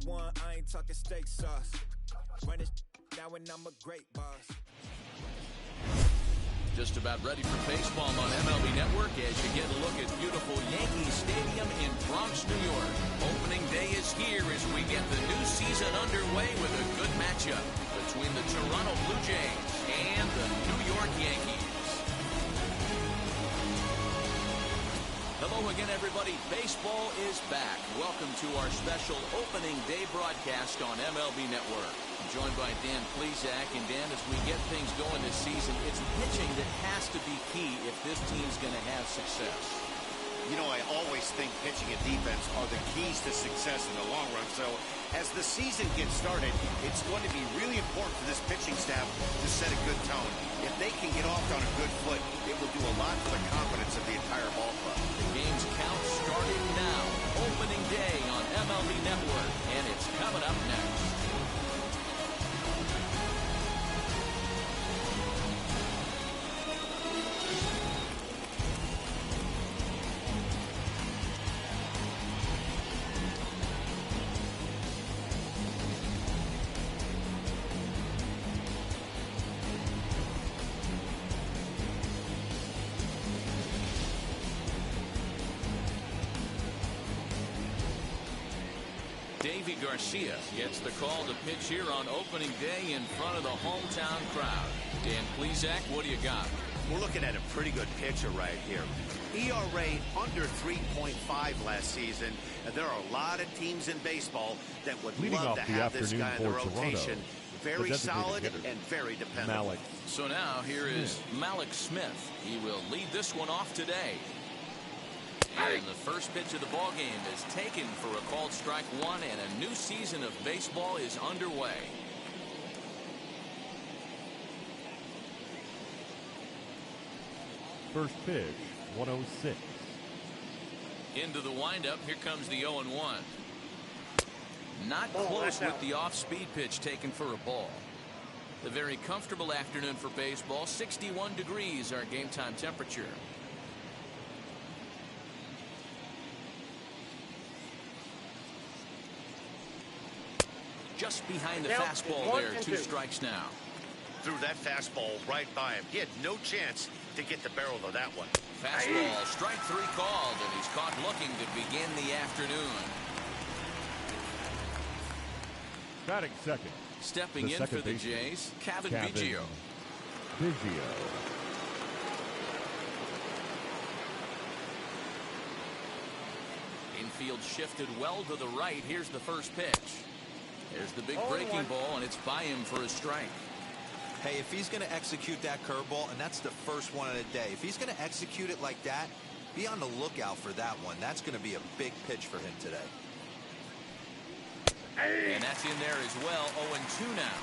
one, I ain't talking steak sauce. Running now and I'm a great boss. Just about ready for baseball on MLB Network as you get a look at beautiful Yankee Stadium in Bronx, New York. Opening day is here as we get the new season underway with a good matchup between the Toronto Blue Jays and the New York Yankees. Hello again, everybody. Baseball is back. Welcome to our special opening day broadcast on MLB Network. I'm joined by Dan Plesac. And Dan, as we get things going this season, it's pitching that has to be key if this team's going to have success. You know, I always think pitching and defense are the keys to success in the long run. So as the season gets started, it's going to be really important for this pitching staff to set a good tone. If they can get off on a good foot, it will do a lot for the confidence of the entire ball club. The game's count starting now. Opening day on MLB Network, and it's coming up next. Davey Garcia gets the call to pitch here on opening day in front of the hometown crowd. Dan Plesac, what do you got? We're looking at a pretty good pitcher right here. ERA under 3.5 last season. And there are a lot of teams in baseball that would love to have this guy in the rotation. Very solid and very dependable. So now here is Malik Smith. He will lead this one off today. And the first pitch of the ball game is taken for a called strike one, and a new season of baseball is underway. First pitch, 106. Into the windup, here comes the 0-1. Not close with the off-speed pitch taken for a ball. A very comfortable afternoon for baseball. 61 degrees our game time temperature. Just behind the fastball there. 2 strikes now. Threw that fastball right by him. He had no chance to get the barrel of that one. Fastball, strike 3 called, and he's caught looking to begin the afternoon. Batting second. Stepping in for the Jays, Kevin Biggio. Infield shifted well to the right. Here's the first pitch. There's the big breaking ball, and it's by him for a strike. Hey, if he's going to execute that curveball, and that's the first one of the day, if he's going to execute it like that, be on the lookout for that one. That's going to be a big pitch for him today. And that's in there as well. 0-2 now.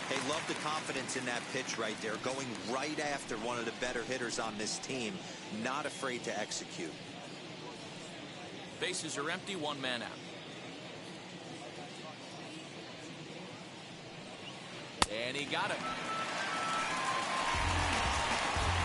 Hey, love the confidence in that pitch right there. Going right after one of the better hitters on this team. Not afraid to execute. Bases are empty. 1 man out. And he got it.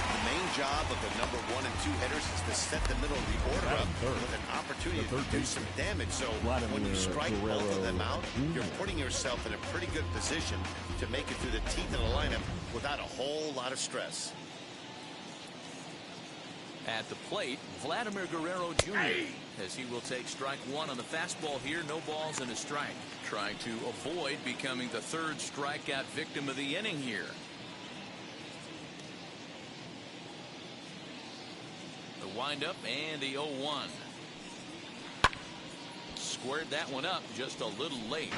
The main job of the number 1 and 2 hitters is to set the middle of the order up with an opportunity to do some damage. So when you strike both of them out, you're putting yourself in a pretty good position to make it through the teeth of the lineup without a whole lot of stress. At the plate, Vladimir Guerrero Jr. as he will take strike 1 on the fastball here. No balls and a strike. Trying to avoid becoming the 3rd strikeout victim of the inning here. The windup and the 0-1. Squared that one up just a little late.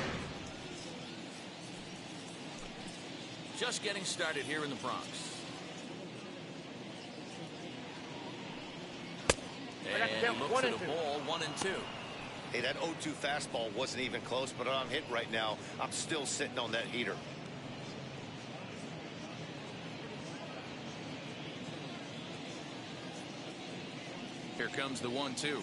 Just getting started here in the Bronx. And looks at a ball. 1-2. Hey, that 0-2 fastball wasn't even close, but I'm hit right now. I'm still sitting on that heater. Here comes the 1-2.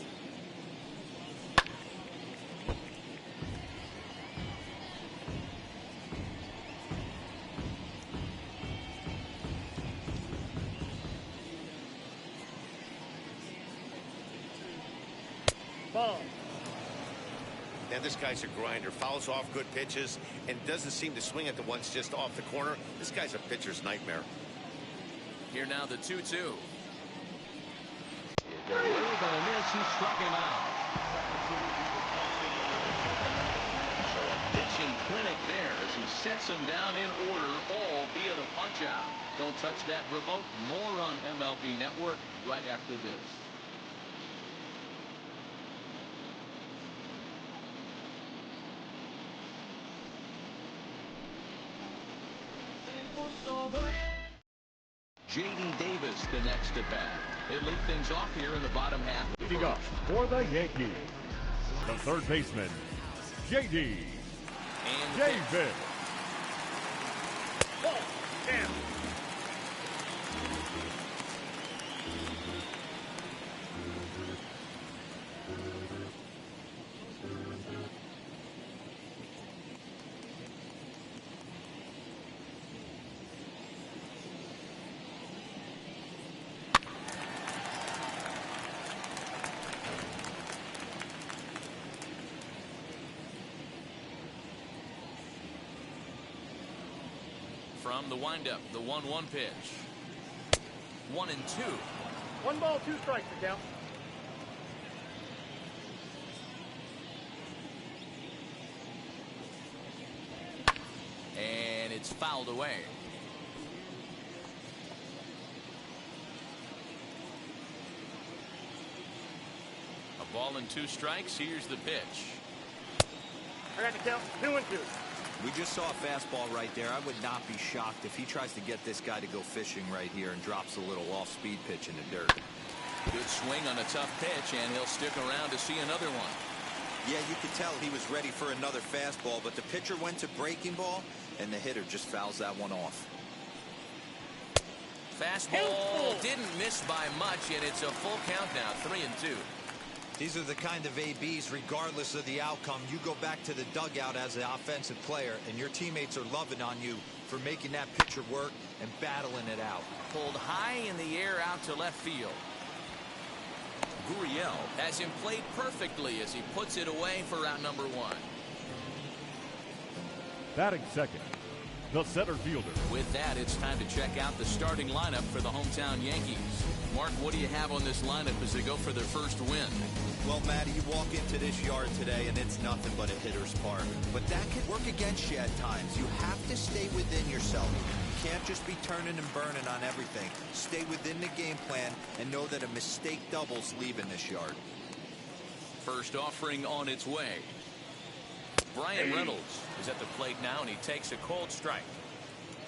And this guy's a grinder. Fouls off good pitches and doesn't seem to swing at the ones just off the corner. This guy's a pitcher's nightmare. Here now the 2-2. With a miss, he struck him out. So a pitching clinic there as he sets him down in order, all via the punch-out. Don't touch that remote. More on MLB Network right after this. J.D. Davis, the next at bat. They lead things off here in the bottom half. Leading up for the Yankees, the third baseman, J.D. Davis. From the windup, the 1-1 pitch. 1-2. 1 ball, 2 strikes to count. And it's fouled away. A ball and 2 strikes. Here's the pitch. I got the count. 2-2. We just saw a fastball right there. I would not be shocked if he tries to get this guy to go fishing right here and drops a little off-speed pitch in the dirt. Good swing on a tough pitch, and he'll stick around to see another one. Yeah, you could tell he was ready for another fastball, but the pitcher went to breaking ball, and the hitter just fouls that one off. Fastball didn't miss by much, and it's a full count now, 3-2. These are the kind of ABs, regardless of the outcome. You go back to the dugout as an offensive player, and your teammates are loving on you for making that pitcher work and battling it out. Pulled high in the air out to left field. Gurriel has him played perfectly as he puts it away for out number 1. Batting second, the center fielder. With that, it's time to check out the starting lineup for the hometown Yankees. Mark, what do you have on this lineup as they go for their first win? Well, Matty, you walk into this yard today and it's nothing but a hitter's park. But that can work against you at times. You have to stay within yourself. You can't just be turning and burning on everything. Stay within the game plan and know that a mistake doubles leaving this yard. First offering on its way. Brian Reynolds is at the plate now, and he takes a cold strike.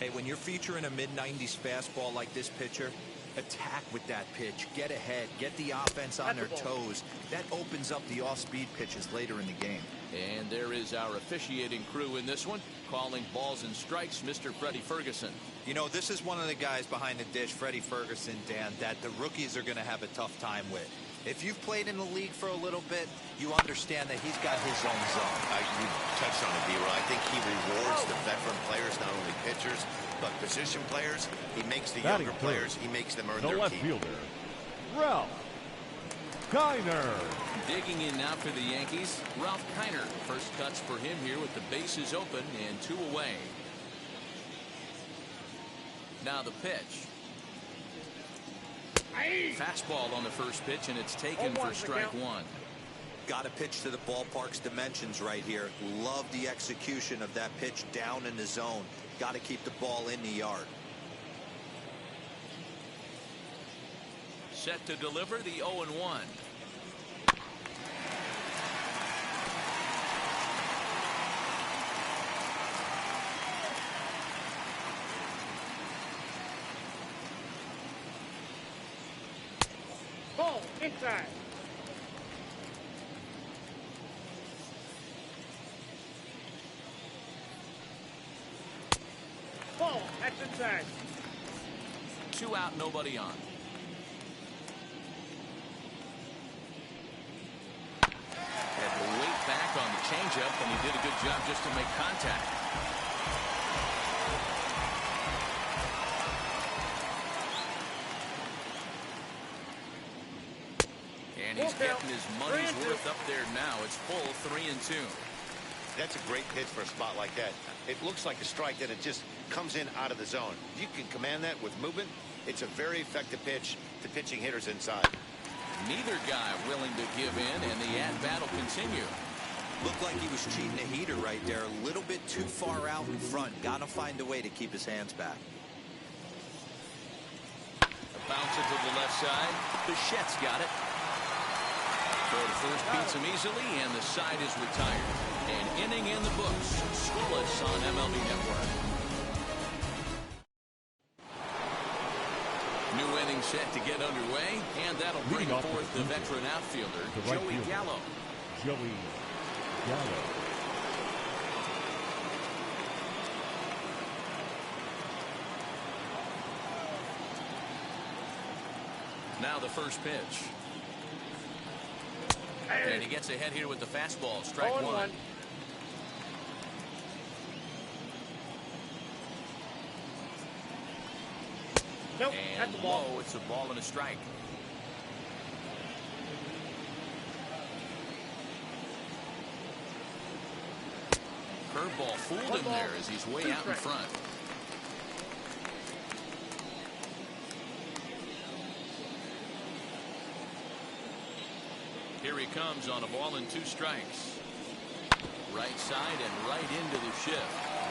Hey, when you're featuring a mid-90s fastball like this pitcher, attack with that pitch. Get ahead. Get the offense on their toes. That opens up the off-speed pitches later in the game. And there is our officiating crew in this one, calling balls and strikes, Mr. Freddie Ferguson. You know, this is one of the guys behind the dish, Freddie Ferguson, Dan, that the rookies are going to have a tough time with. If you've played in the league for a little bit, you understand that he's got his own zone. You touched on it, D-Roy. I think he rewards the veteran players, not only pitchers, but position players. He makes the younger players, he makes them earn The their left keep. fielder, Ralph Kiner. Digging in now for the Yankees, Ralph Kiner. First cuts for him here with the bases open and 2 away. Now the pitch. Fastball on the first pitch, and it's taken for strike 1. Got to pitch to the ballpark's dimensions right here. Love the execution of that pitch down in the zone. Got to keep the ball in the yard. Set to deliver the 0-1. Ball, inside. Ball, that's inside. 2 out, nobody on. Had to wait back on the changeup, and he did a good job just to make contact. And he's getting his money's worth up there now. It's full 3-2. That's a great pitch for a spot like that. It looks like a strike that it just comes in out of the zone. If you can command that with movement, it's a very effective pitch to pitching hitters inside. Neither guy willing to give in, and the at-bat will continue. Looked like he was cheating a heater right there. A little bit too far out in front. Got to find a way to keep his hands back. Bounce it to the left side. Bichette's got it. Throw to first beats him easily, and the side is retired. An inning in the books. Scoreless on MLB Network. New inning set to get underway, and that'll bring forth the veteran outfielder, Joey Gallo. Joey Gallo. Now the first pitch. And he gets ahead here with the fastball. Strike one. Nope, and that's a ball. low, it's a ball and a strike. Curveball fooled him there as he's way out in front. Here he comes on a ball and 2 strikes. Right side and right into the shift.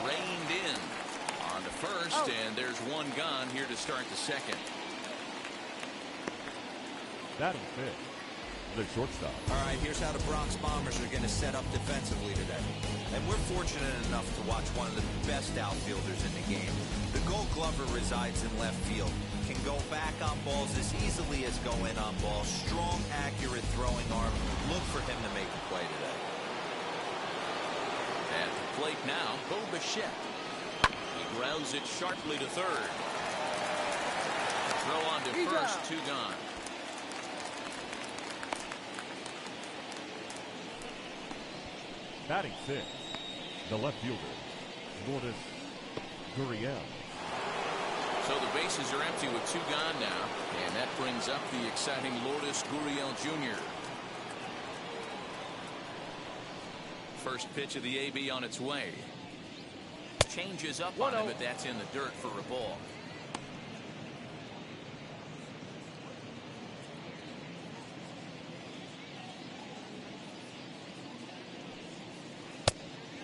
Reined in on the first, and there's one gone here to start the second. Batting fifth, the shortstop. All right, here's how the Bronx Bombers are going to set up defensively today. And we're fortunate enough to watch one of the best outfielders in the game. The Gold Glover resides in left field. Can go back on balls as easily as go in on balls. Strong, accurate throwing arm. Look for him to make a play today. At the plate now, Bo Bichette. He grounds it sharply to third. Throw on to first, 2 gone. Batting sixth, the left fielder, Lourdes Gurriel. So the bases are empty with 2 gone now, and that brings up the exciting Lourdes Gurriel Jr. First pitch of the AB on its way. Changes up on him, but that's in the dirt for a ball.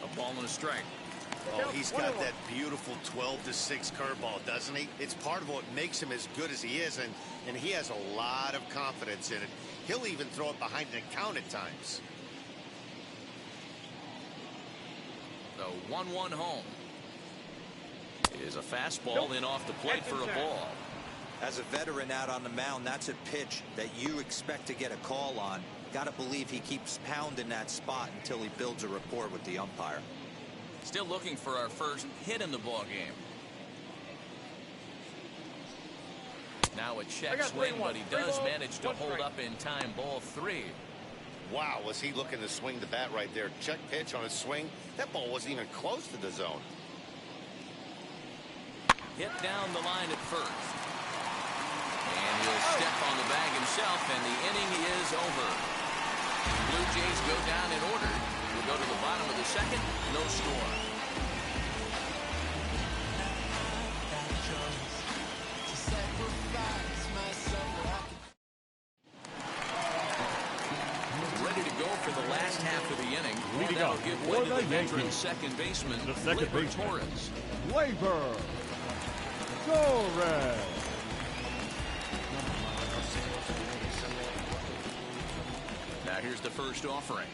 A ball and a strike. Oh, he's got that beautiful 12-6 curveball, doesn't he? It's part of what makes him as good as he is, and he has a lot of confidence in it. He'll even throw it behind an account at times. The 1-1 home. Is a fastball in off the plate for a ball. As a veteran out on the mound, that's a pitch that you expect to get a call on. Got to believe he keeps pounding that spot until he builds a rapport with the umpire. Still looking for our first hit in the ball game. Now a check swing, but he does manage to hold up in time. Ball 3. Wow, was he looking to swing the bat right there? Check pitch on his swing. That ball wasn't even close to the zone. Hit down the line at first. And he'll step on the bag himself, and the inning is over. Blue Jays go down in order. We'll go to the bottom of the second. No score. Ready to go for the last half of the inning. Leading that'll up give for way to the the veteran Yankees, second baseman, the second Gleyber baseman, Torres. Gleyber Torres. Now here's the first offering.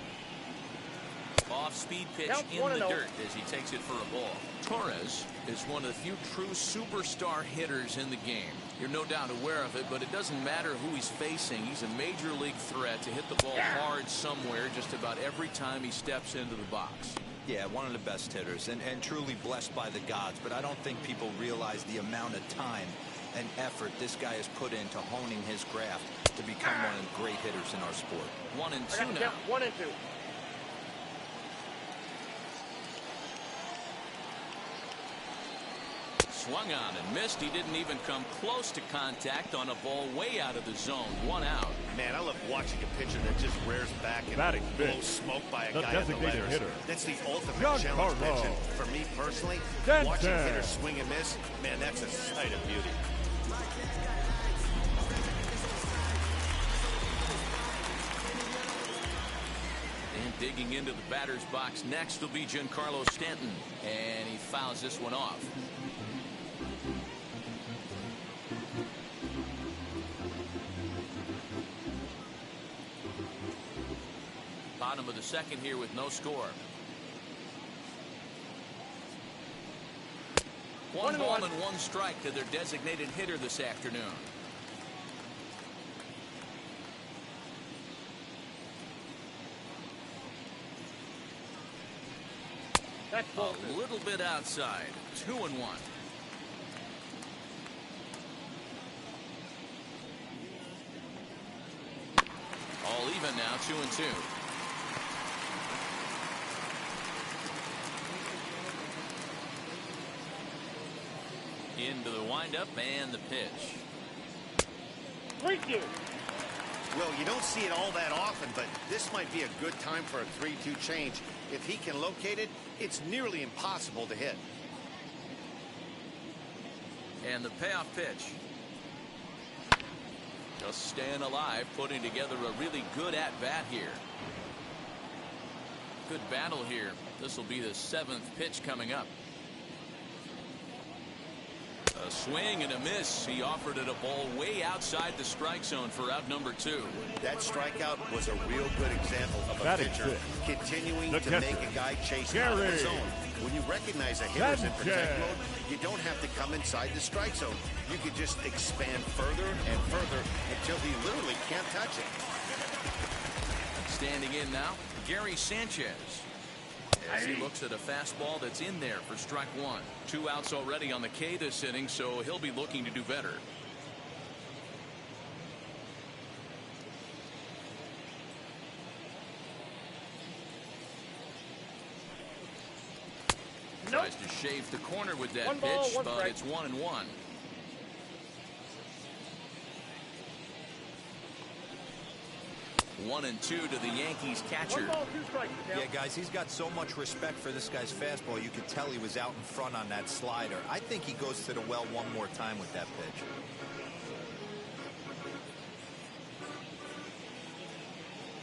Off-speed pitch in the dirt as he takes it for a ball. Torres is one of the few true superstar hitters in the game. You're no doubt aware of it, but it doesn't matter who he's facing. He's a major league threat to hit the ball hard somewhere just about every time he steps into the box. Yeah, one of the best hitters and truly blessed by the gods, but I don't think people realize the amount of time and effort this guy has put into honing his craft to become one of the great hitters in our sport. 1-2 now. 1-2. Swung on and missed. He didn't even come close to contact on a ball way out of the zone. 1 out. Man, I love watching a pitcher that just rears back and blows smoke by a guy on the letters. Hitter. That's the ultimate challenge pitch. And for me personally, watching hitters swing and miss, man, that's a sight of beauty. And digging into the batter's box next will be Giancarlo Stanton, and he fouls this one off. Bottom of the second here with no score. One ball and one strike to their designated hitter this afternoon. A little bit outside. 2-1. All even now. 2-2. Into the windup and the pitch. Thank you. Well, you don't see it all that often, but this might be a good time for a 3-2 change. If he can locate it, it's nearly impossible to hit. And the payoff pitch. Just staying alive, putting together a really good at-bat here. Good battle here. This will be the 7th pitch coming up. A swing and a miss. He offered it a ball way outside the strike zone for out number 2. That strikeout was a real good example of a pitcher continuing to make a guy chase out of the zone. When you recognize a hitter's in protect mode, you don't have to come inside the strike zone. You could just expand further and further until he literally can't touch it. Standing in now, Gary Sanchez. As he looks at a fastball that's in there for strike 1. 2 outs already on the K this inning, so he'll be looking to do better. Tries to shave the corner with that pitch, but it's 1-1. 1-2 to the Yankees catcher. Yeah, guys, he's got so much respect for this guy's fastball. You could tell he was out in front on that slider. I think he goes to the well one more time with that pitch.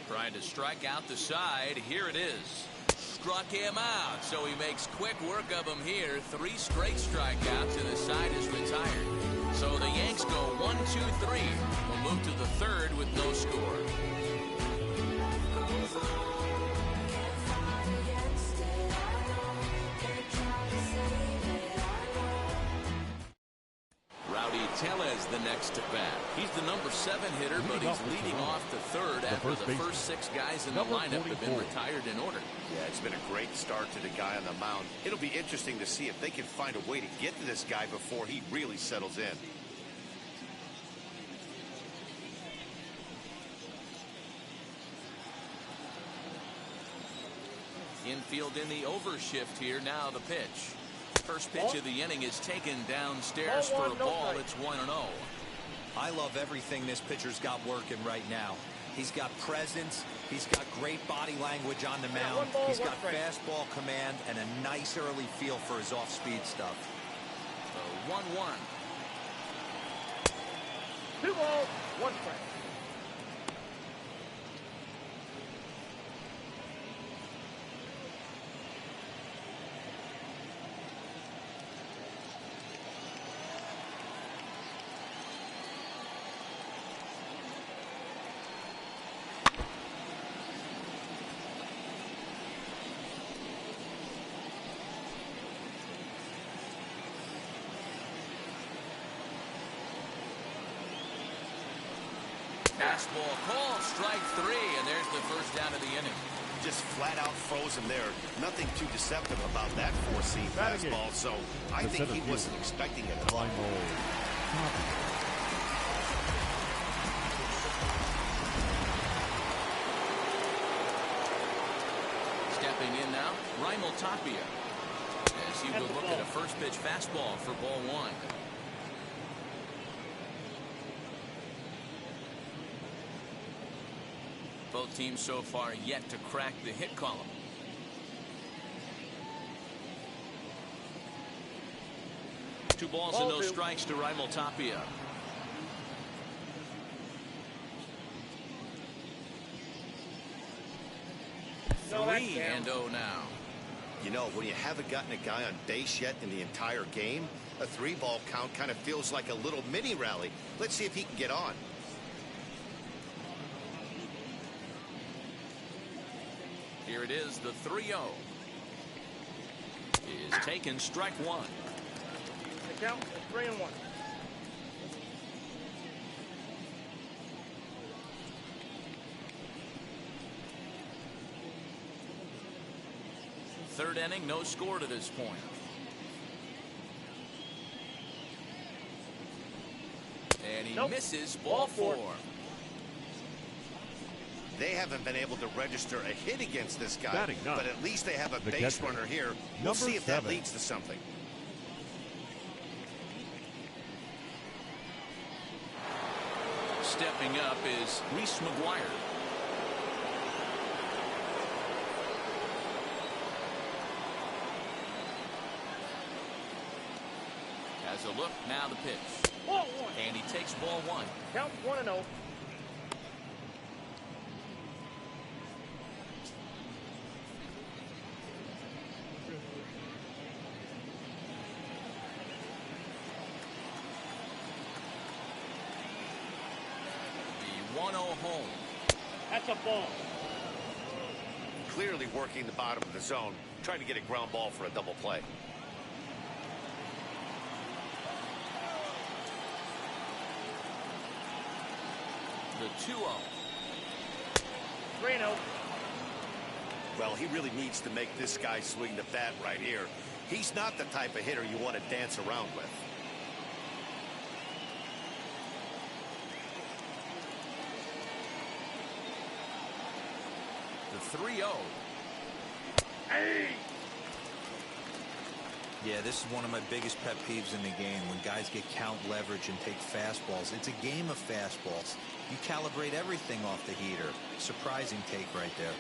Trying to strike out the side. Here it is. Struck him out, so he makes quick work of him here. 3 straight strikeouts, and the side is retired. So the Yanks go 1-2-3. We'll move to the 3rd with no score. Rowdy Tellez the next to bat. He's the number 7 hitter, but he's leading off the 3rd after the first 6 guys in the lineup have been retired in order. Yeah, it's been a great start to the guy on the mound. It'll be interesting to see if they can find a way to get to this guy before he really settles in. Infield in the overshift here. Now the pitch. First pitch of the inning is taken downstairs for a ball. It's 1-0. I love everything this pitcher's got working right now. He's got presence. He's got great body language on the mound. He's got fastball command and a nice early feel for his off-speed stuff. 1-1. 2 balls, 1 strike. Fastball call, strike 3, and there's the first down of the inning. Just flat out froze him there. Nothing too deceptive about that 4-seam fastball, so I think he wasn't expecting it at all. Stepping in now, Raimel Tapia. As he will look at a first pitch fastball for ball 1. Both teams so far yet to crack the hit column. Two balls and no strikes to Raimel Tapia. No, 3-0 now. You know, when you haven't gotten a guy on base yet in the entire game, a 3-ball count kind of feels like a little mini rally. Let's see if he can get on. Here it is, the 3-0. Is taken, strike one. The count is 3-1. Third inning, no score to this point. And he misses, ball four. They haven't been able to register a hit against this guy, Batting ninth, but at least they have a the base catcher, runner here. We'll number see if that 7. leads to something. Stepping up is Reese McGuire. Has a look, now the pitch. Ball one. And he takes ball one. Count 1-0. The 1-0 home. That's a ball. Clearly working the bottom of the zone, trying to get a ground ball for a double play. The 2-0. 3-0. Well, he really needs to make this guy swing the bat right here. He's not the type of hitter you want to dance around with. The 3-0. Hey! Yeah, this is one of my biggest pet peeves in the game, when guys get count leverage and take fastballs. It's a game of fastballs. You calibrate everything off the heater. Surprising take right there.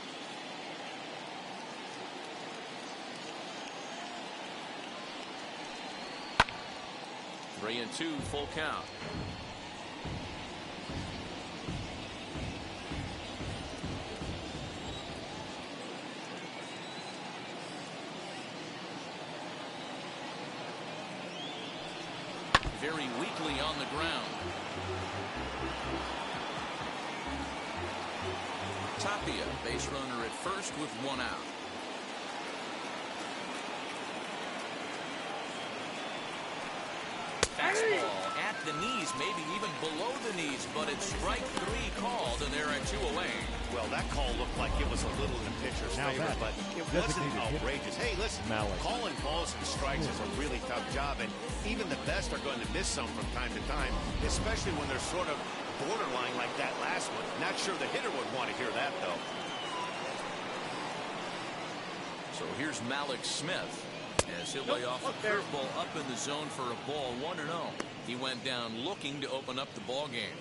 Three and two, full count. Very weakly on the ground. Tapia, base runner at first with one out. Fastball at the knees, maybe even below the knees, but it's strike three called, and there are two away. Well, that call looked like it was a little in the pitcher's Now favor, that but it wasn't designated hitter. outrageous. Hey, listen, Malik. calling balls and strikes is a really tough job, and even the best are going to miss some from time to time, especially when they're sort of borderline like that last one. Not sure the hitter would want to hear that, though. So here's Malik Smith as he'll lay off a curveball up in the zone for a ball, 1-0. He went down looking to open up the ball game.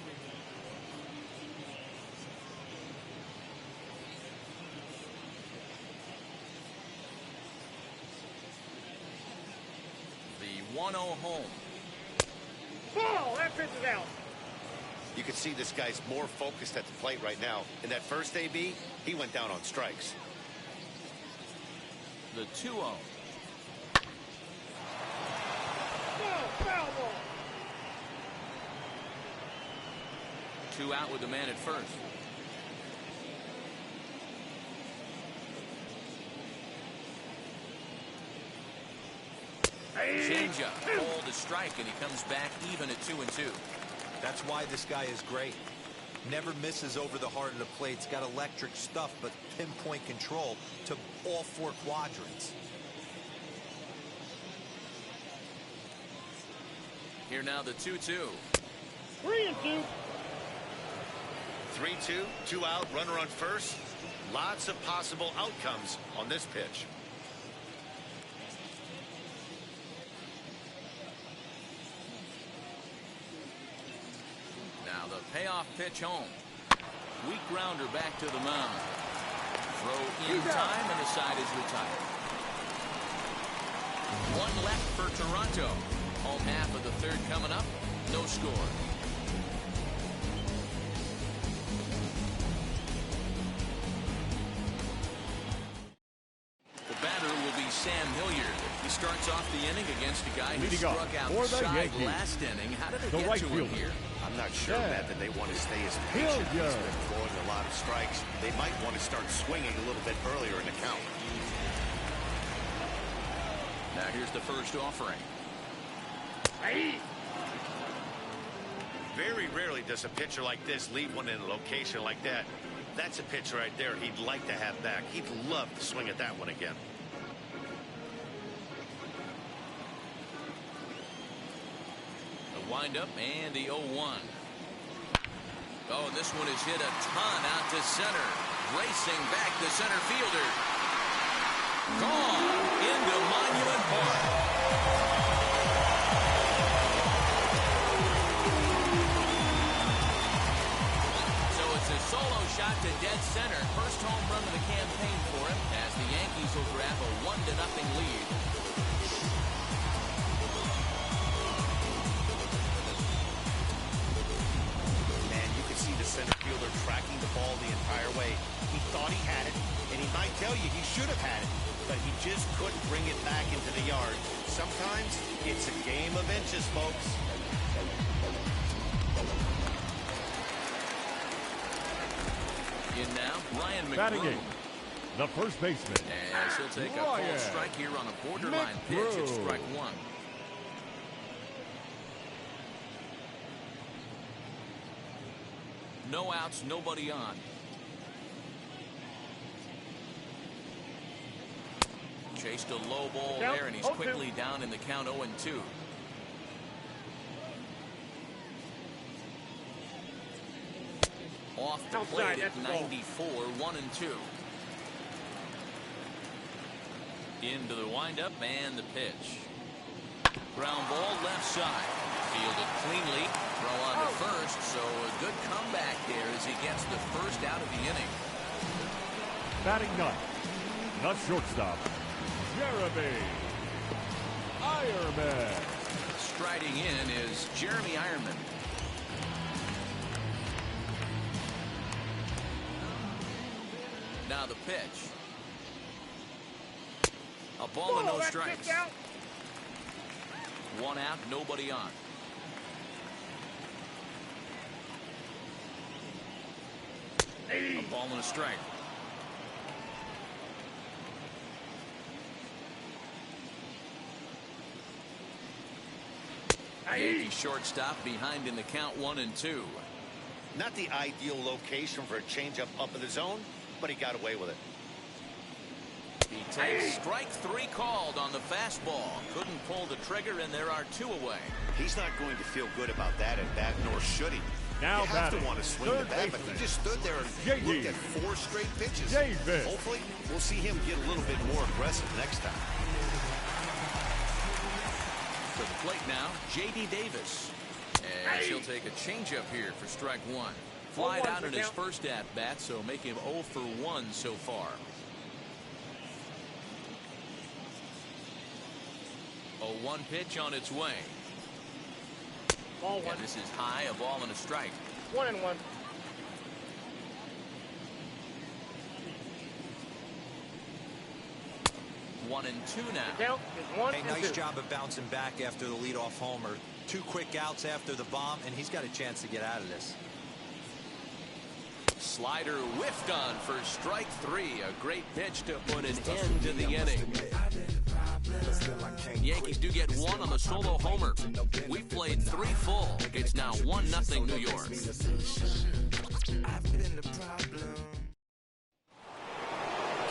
The 1-0 home. Ball! That pitch is out. You can see this guy's more focused at the plate right now. In that first AB, he went down on strikes. The 2-0. Ball! Foul ball! Two out with the man at first. Changeup, called a strike, and he comes back even at 2-2. That's why this guy is great. Never misses over the heart of the plate. He's got electric stuff, but pinpoint control to all four quadrants. Here now the 2-2. 3-2. 3-2, 2 out, runner on first. Lots of possible outcomes on this pitch. Now the payoff pitch home. Weak grounder back to the mound. Throw in time, and the side is retired. One left for Toronto. Home half of the third coming up. No score. The batter will be Sam Hilliard. He starts off the inning against a guy who struck out side last inning. How did they get to him here? I'm not sure, Matt, that they want to stay as patient. He's been throwing a lot of strikes. They might want to start swinging a little bit earlier in the count. Now here's the first offering. Very rarely does a pitcher like this leave one in a location like that. That's a pitch right there he'd like to have back. He'd love to swing at that one again. The windup and the 0-1. Oh, this one is hit a ton out to center. Racing back the center fielder. Gone into Monument Park. A solo shot to dead center. First home run of the campaign for him as the Yankees will grab a 1-0 lead. Man, you can see the center fielder tracking the ball the entire way. He thought he had it, and he might tell you he should have had it, but he just couldn't bring it back into the yard. Sometimes it's a game of inches, folks. In now, Ryan Batting McBroom. eighth, the first baseman. And she'll take a full strike here on a borderline pitch at strike one. No outs, nobody on. Chased a low ball there, and he's quickly down in the count 0-2. Off the plate at 94, 1-2. Into the windup and the pitch. Ground ball left side. Fielded cleanly. Throw on to first, so a good comeback there as he gets the first out of the inning. Batting ninth, the shortstop, Jeremy Ironman. Striding in is Jeremy Ironman. Now the pitch. A ball and no strikes. One out, nobody on. A ball and a strike. Yankee shortstop behind in the count 1-2. Not the ideal location for a changeup up in the zone, but he got away with it. He takes strike three called on the fastball. Couldn't pull the trigger, and there are two away. He's not going to feel good about that at bat, nor should he. Now you have to want to swing the bat, but he just stood there and looked at 4 straight pitches. Hopefully, we'll see him get a little bit more aggressive next time. To the plate now, J.D. Davis. And she'll take a changeup here for strike one. Flied out in his first at-bat, so make him 0 for 1 so far. 0-1 pitch on its way. Ball one. And this is high, a ball and a strike. 1-1. 1-2 now. Count is 1-2. Hey, nice job of bouncing back after the leadoff homer. 2 quick outs after the bomb, and he's got a chance to get out of this. Slider whiffed on for strike 3. A great pitch to put an end to the inning. Yankees do get 1 on the solo homer. We've played 3 full. It's now 1-0 New York.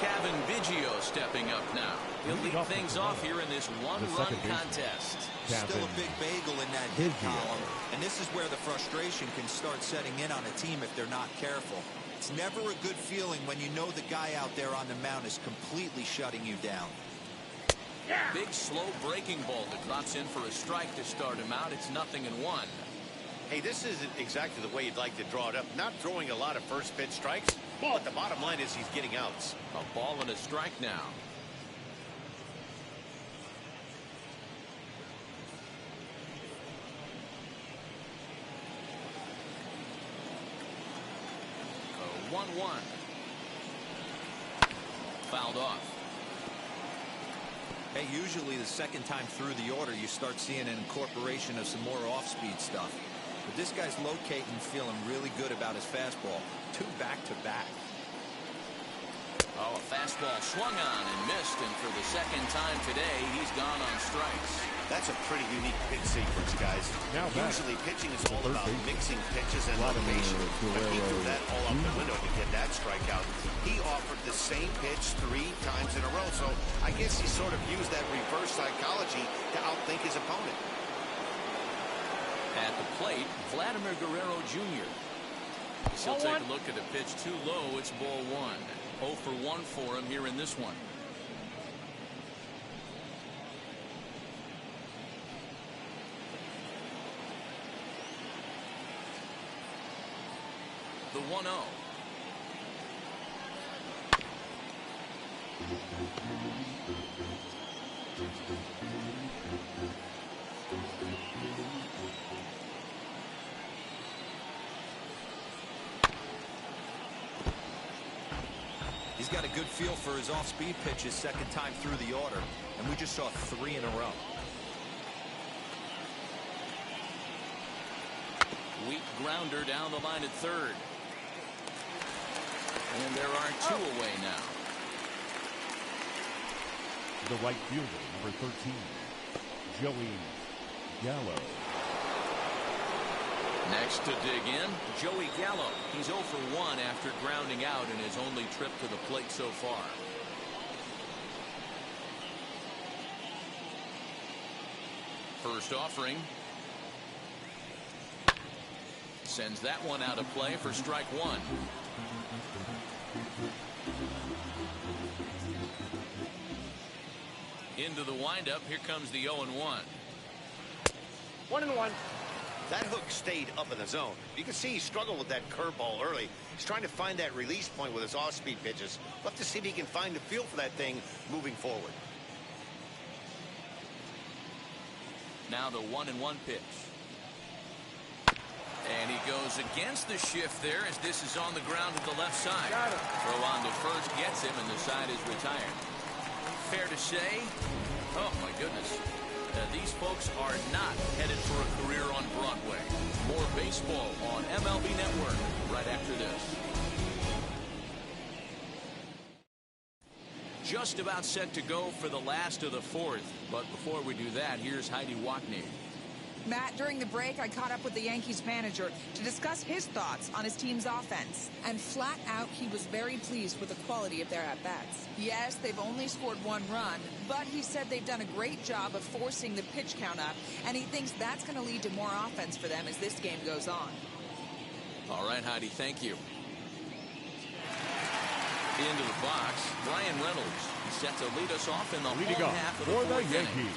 Kevin Biggio stepping up now. He'll lead things off here in this one-run contest. Still a big bagel in that hit column, and this is where the frustration can start setting in on a team if they're not careful. It's never a good feeling when you know the guy out there on the mound is completely shutting you down. Big slow breaking ball that drops in for a strike to start him out. It's 0-1. Hey, this isn't exactly the way you'd like to draw it up. Not throwing a lot of first pitch strikes, but the bottom line is he's getting outs. A ball and a strike now. A 1-1. Fouled off. Hey, usually the second time through the order, you start seeing an incorporation of some more off-speed stuff. But this guy's locating, feeling really good about his fastball. 2 back-to-back. Oh, a fastball swung on and missed, and for the second time today, he's gone on strikes. That's a pretty unique pitch sequence, guys. Usually pitching is all about mixing pitches and location. But he threw that all out the window to get that strikeout. He offered the same pitch 3 times in a row, so I guess he sort of used that reverse psychology to outthink his opponent. At the plate, Vladimir Guerrero Jr. He'll take a look at the pitch too low. It's ball 1. 0 for 1 for him here in this one. The 1-0. He's got a good feel for his off-speed pitches second time through the order, and we just saw 3 in a row. Weak grounder down the line at third. And there are 2 away now. The right fielder, number 13, Joey Gallo. Next to dig in, Joey Gallo. He's 0 for 1 after grounding out in his only trip to the plate so far. First offering. Sends that one out of play for strike 1. Into the windup. Here comes the 0-1. 1-1. That hook stayed up in the zone. You can see he struggled with that curveball early. He's trying to find that release point with his off-speed pitches. We'll have to see if he can find the feel for that thing moving forward. Now the 1-1 pitch. And he goes against the shift there as this is on the ground to the left side. Throw on to first gets him, and the side is retired. Fair to say, oh my goodness, these folks are not headed for a career on Broadway. More baseball on MLB Network right after this. Just about set to go for the last of the 4th. But before we do that, here's Heidi Wackney. Matt, during the break, I caught up with the Yankees manager to discuss his thoughts on his team's offense. And flat out, he was very pleased with the quality of their at-bats. Yes, they've only scored 1 run, but he said they've done a great job of forcing the pitch count up, and he thinks that's going to lead to more offense for them as this game goes on. All right, Heidi, thank you. Into the box, Brian Reynolds set to lead us off in the home half of the 4th Yankees,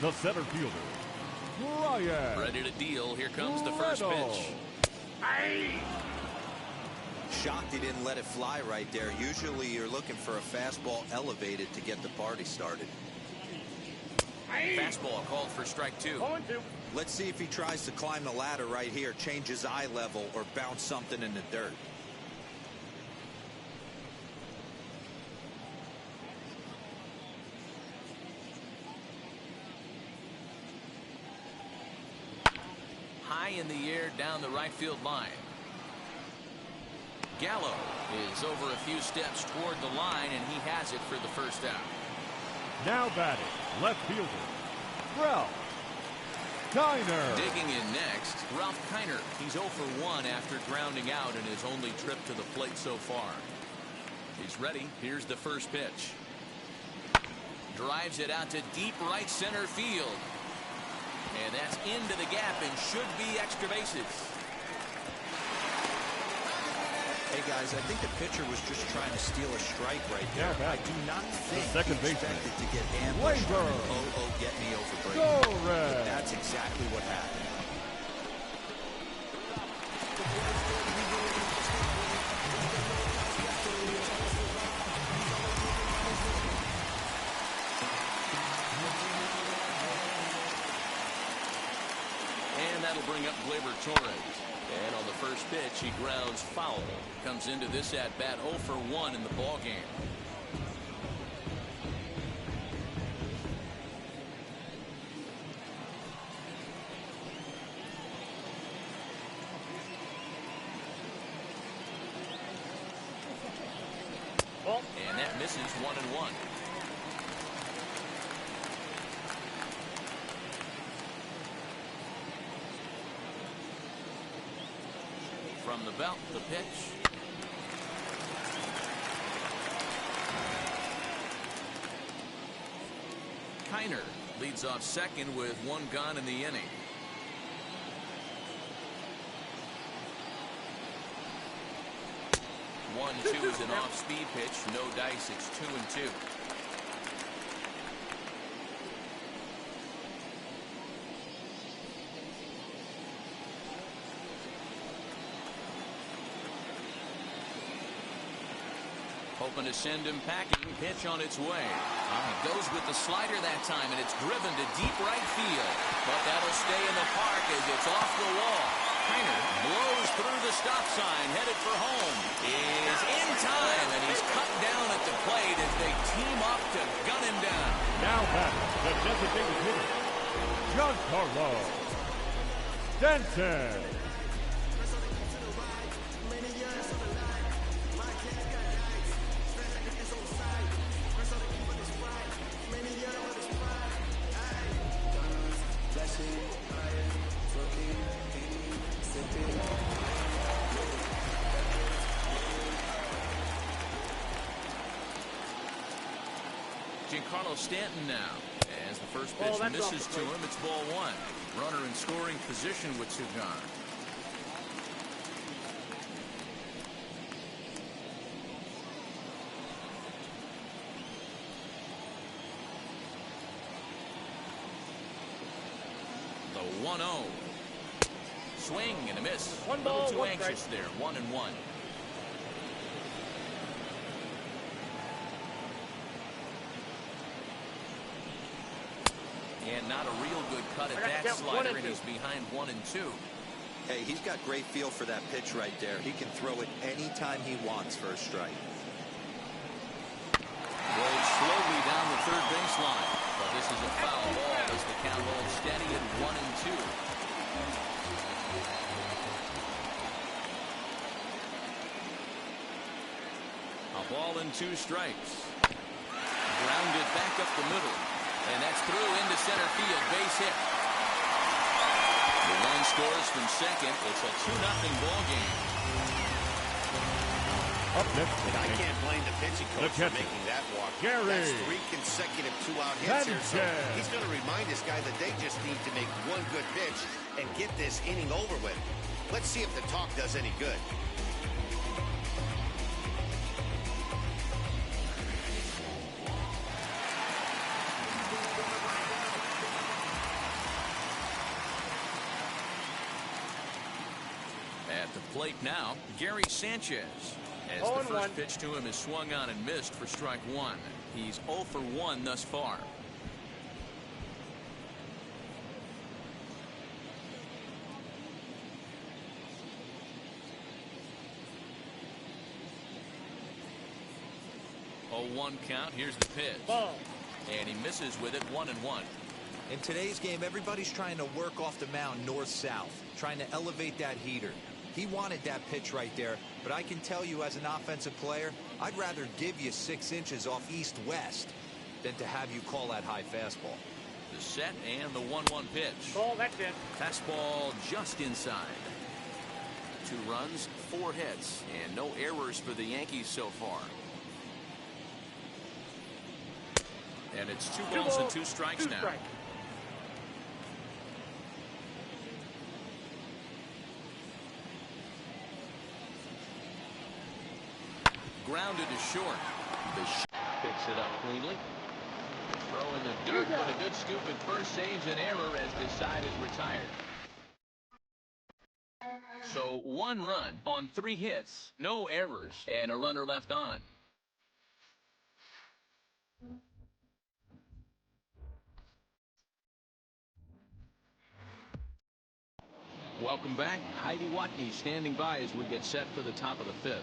the center fielder, Brian. Ready to deal. Here comes the first pitch. Shocked he didn't let it fly right there. Usually you're looking for a fastball elevated to get the party started. Fastball called for strike 2. Let's see if he tries to climb the ladder right here, change his eye level, or bounce something in the dirt. High in the air down the right field line. Gallo is over a few steps toward the line, and he has it for the first out. Now batting, left fielder, Ralph Kiner. Digging in next, Ralph Kiner. He's 0 for 1 after grounding out in his only trip to the plate so far. He's ready. Here's the first pitch. Drives it out to deep right center field. And that's into the gap and should be extra bases. Hey, guys, I think the pitcher was just trying to steal a strike right there. I do not think he expected to get ambushed. Get me over break. Go Red. But that's exactly what happened. And that'll bring up Gleyber Torres. And on the first pitch, he grounds foul. Comes into this at-bat 0 for 1 in the ballgame. And that misses 1-1. From the belt, the pitch. Kiner leads off second with 1 gone in the inning. One, two is an off-speed pitch. No dice. It's 2-2. Hoping to send him packing. Pitch on its way. He goes with the slider that time, and it's driven to deep right field. But that'll stay in the park as it's off the wall. Kiner blows through the stop sign, headed for home. Is in time, and he's cut down at the plate as they team up to gun him down. Now back, the designated hitter, Giancarlo Stanton. Giancarlo Stanton now. As the first pitch misses to him, it's ball 1. Runner in scoring position with 2 gone. The 1-0. Swing and a miss. One A ball, little too one anxious strike. there. 1-1. And not a real good cut at that slider, and he's behind 1-2. Hey, he's got great feel for that pitch right there. He can throw it anytime he wants for a strike. Rolled slowly down the third baseline. But this is a foul ball as the count holds steady at 1-2. A ball and 2 strikes. Grounded back up the middle. And that's through into center field. Base hit. The run scores from second. It's a 2-0 ball game. Up next, And I can't blame the pitching coach for making that walk. Gary. That's 3 consecutive 2-out hits here. So he's going to remind this guy that they just need to make 1 good pitch and get this inning over with. Let's see if the talk does any good. At the plate now, Gary Sanchez. As the first pitch to him is swung on and missed for strike 1. He's 0 for 1 thus far. Oh, 1 count. Here's the pitch. Ball. And he misses with it. 1-1. In today's game, everybody's trying to work off the mound north-south, trying to elevate that heater. He wanted that pitch right there, but I can tell you as an offensive player, I'd rather give you 6 inches off east-west than to have you call that high fastball. The set and the 1-1 pitch. Ball, that's it. Fastball just inside. 2 runs, 4 hits, and no errors for the Yankees so far. And it's 2 balls and 2 strikes now. Grounded to short. Picks it up cleanly. Throw in the dirt, but a good scoop at first saves an error as this side is retired. So So 1 run on 3 hits, no errors, and a runner left on. Welcome back. Heidi Watney standing by as we get set for the top of the 5th.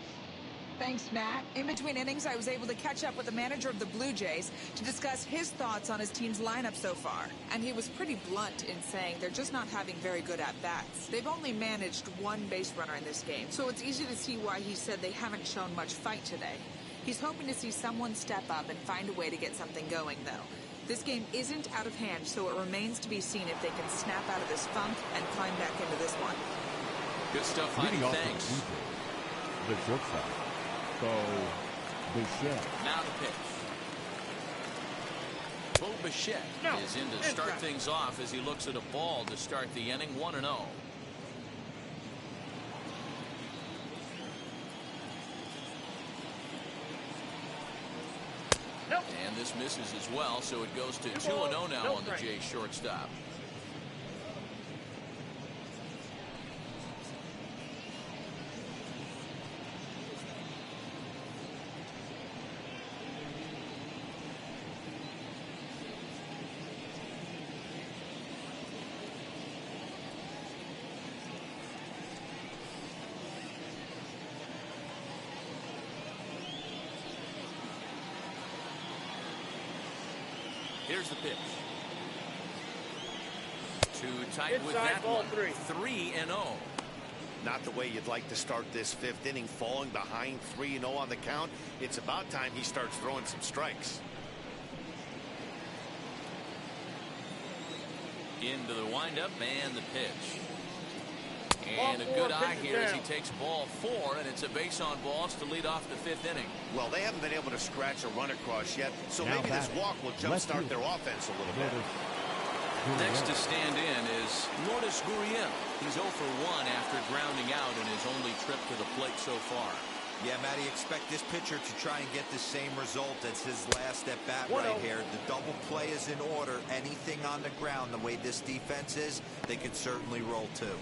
Thanks, Matt. In between innings, I was able to catch up with the manager of the Blue Jays to discuss his thoughts on his team's lineup so far. And he was pretty blunt in saying they're just not having very good at-bats. They've only managed 1 base runner in this game, so it's easy to see why he said they haven't shown much fight today. He's hoping to see someone step up and find a way to get something going, though. This game isn't out of hand, so it remains to be seen if they can snap out of this funk and climb back into this one. Good stuff, Heidi. Thanks. The shortstop, Bichette. Now the pitch. Bo Bichette is in to start things off as he looks at a ball to start the inning, 1-0. And this misses as well, so it goes to 2-0 now on the Jays shortstop. Here's the pitch. Too tight with that one. 3-0. Not the way you'd like to start this 5th inning, falling behind 3-0 on the count. It's about time he starts throwing some strikes. Into the windup and the pitch. And a good eye here as he takes ball 4, and it's a base on balls to lead off the 5th inning. Well, they haven't been able to scratch a run across yet, so maybe this walk will jumpstart their offense a little bit. Next to stand in is Lourdes Gurriel. He's 0 for 1 after grounding out in his only trip to the plate so far. Yeah, Matty, expect this pitcher to try and get the same result as his last at bat right here. The double play is in order. Anything on the ground, the way this defense is, they could certainly roll too.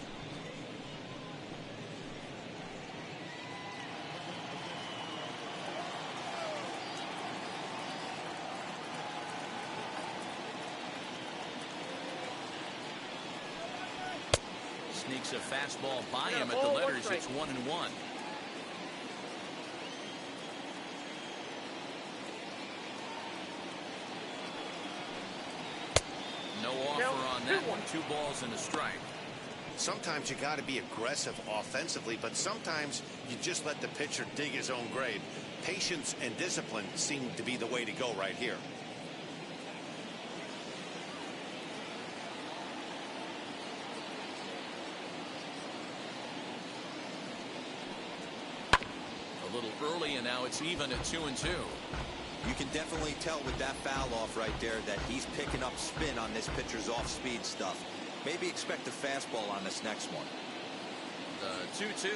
Sneaks a fastball by him at the letters. It's 1-1. No offer on that one. 2 balls and a strike. Sometimes you got to be aggressive offensively, but sometimes you just let the pitcher dig his own grave. Patience and discipline seem to be the way to go right here. A little early, and now it's even at 2-2. You can definitely tell with that foul off right there that he's picking up spin on this pitcher's off-speed stuff. Maybe expect a fastball on this next one. The 2-2.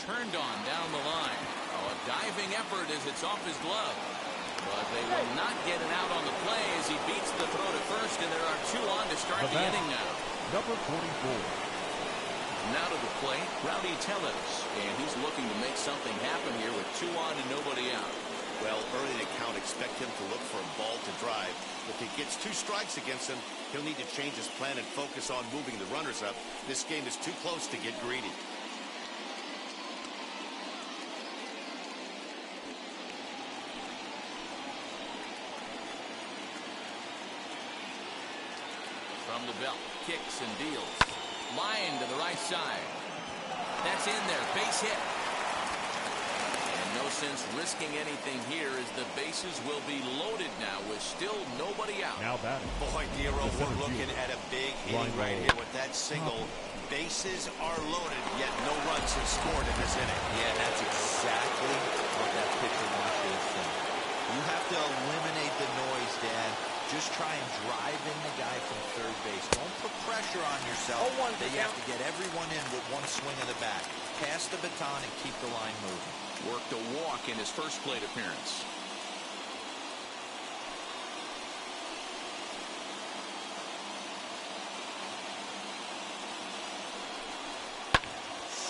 Turned on down the line. Oh, a diving effort as it's off his glove. But they will not get it out on the play as he beats the throw to first, and there are 2 on to start the inning now. Number 44. Now to the plate, Rowdy Tellez, and he's looking to make something happen here with 2 on and nobody out. Well, early in the count, expect him to look for a ball to drive. If he gets 2 strikes against him, he'll need to change his plan and focus on moving the runners up. This game is too close to get greedy. From the belt, kicks and deals. Line to the right side. That's in there. Base hit. And no sense risking anything here as the bases will be loaded now with still nobody out. Now batting. Boy, Nero, we're looking at a big inning right here with that single. Bases are loaded, yet no runs have scored in this inning. Yeah, that's exactly what that pitcher wants you to think. You have to eliminate the noise, Dan. Just try and drive in the guy from third base. Don't put pressure on yourself that you have to get everyone in with one swing of the bat. Pass the baton and keep the line moving. Worked a walk in his first plate appearance.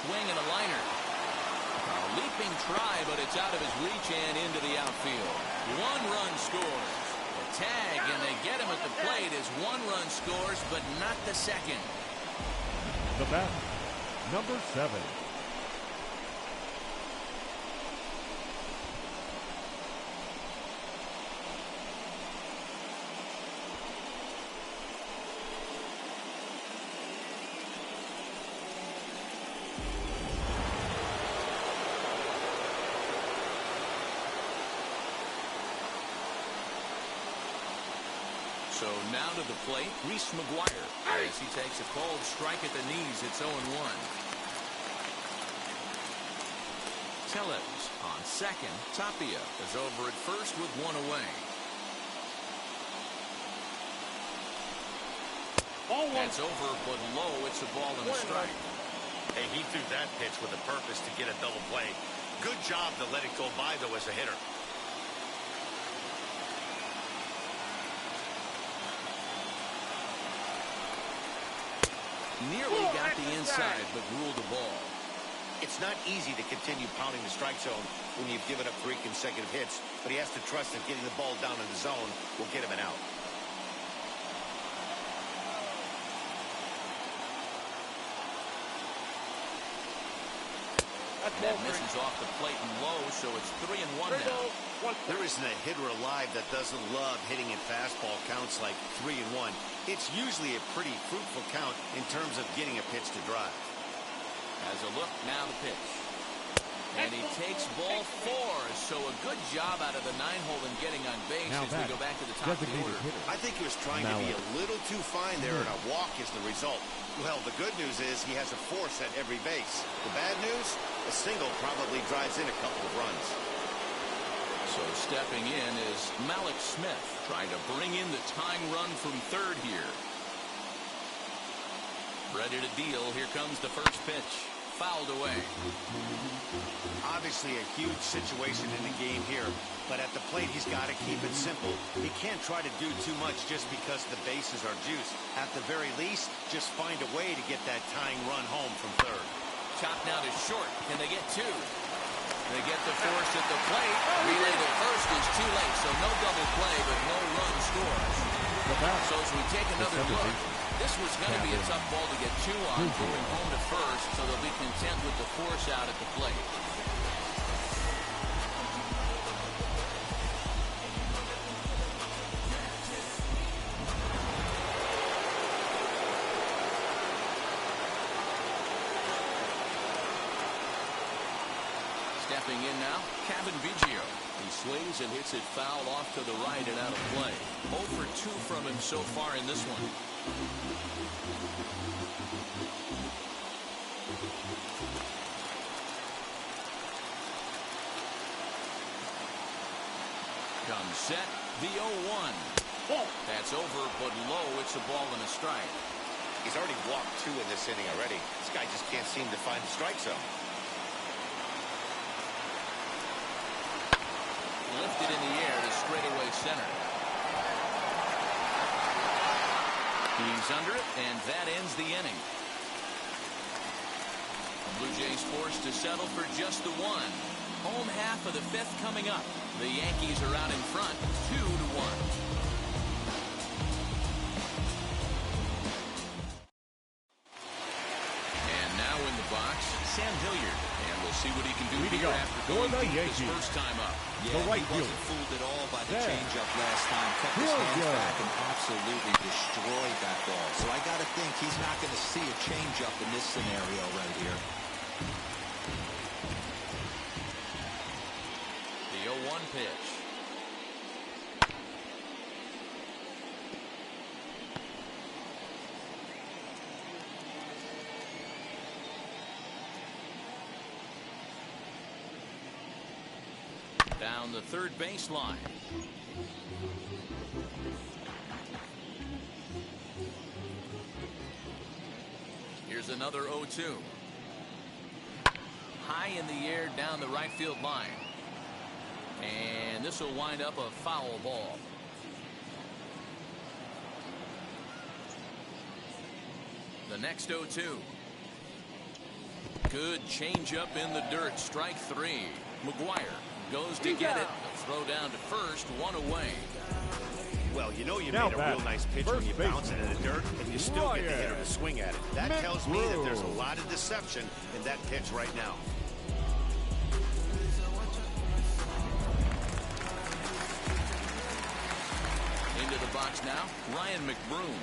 swing and a liner. A leaping try, but it's out of his reach and into the outfield. 1 run scores. A tag, and they get him at the plate as 1 run scores, but not the second. The bat, number 7. So now to the plate, Reese McGuire, as he takes a cold strike at the knees. It's 0-1. Tellez on second. Tapia is over at first with 1 away. That's over, but low. It's a ball and a strike. Hey, he threw that pitch with a purpose to get a double play. Good job to let it go by, though, as a hitter. Nearly got the inside, but ruled the ball. It's not easy to continue pounding the strike zone when you've given up 3 consecutive hits, but he has to trust that getting the ball down in the zone will get him an out. That misses off the plate and low, so it's 3-1 now. There isn't a hitter alive that doesn't love hitting in fastball counts like 3-1. It's usually a pretty fruitful count in terms of getting a pitch to drive. As a look, now the pitch. And he takes ball 4, so a good job out of the 9-hole in getting on base as we go back to the top of the order. I think he was trying to be a little too fine there, and a walk is the result. Well, the good news is he has a force at every base. The bad news, a single probably drives in a couple of runs. So stepping in is Malik Smith, trying to bring in the tying run from third here. Ready to deal. Here comes the first pitch. Fouled away. Obviously a huge situation in the game here, but at the plate he's got to keep it simple. He can't try to do too much just because the bases are juiced. At the very least, just find a way to get that tying run home from third. Chop now to short. Can they get 2? They get the force at the plate. Relay to first is too late, so no double play, but no run scores. So as we take another look, this was going to be a tough ball to get 2 on, going home to first, so they'll be content with the force out at the plate. Stepping in now, Kevin Biggio. He swings and hits it foul off to the right and out of play. 0 for 2 from him so far in this one. Comes set, the 0-1. That's over, but low. It's a ball and a strike. He's already walked 2 in this inning already. This guy just can't seem to find the strike zone. Lifted in the air to straightaway center. He's under it, and that ends the inning. Blue Jays forced to settle for just the 1. Home half of the 5th coming up. The Yankees are out in front, 2-1. Sam Hilliard, and we'll see what he can do here after going deep his first time up. Yeah, he wasn't fooled at all by the changeup last time. Kept his hands back and absolutely destroyed that ball. So I got to think he's not going to see a changeup in this scenario right here. The 0-1 pitch. Down the third baseline. Here's another 0-2. High in the air down the right field line. And this will wind up a foul ball. The next 0-2. Good changeup in the dirt. Strike three. McGuire goes to get it. The throw down to first. One away. Well, you know you Now made a real nice pitch when you bounce it in the dirt, and you still get the hitter to swing at it. That tells me that there's a lot of deception in that pitch right now. Into the box now, Ryan McBroom.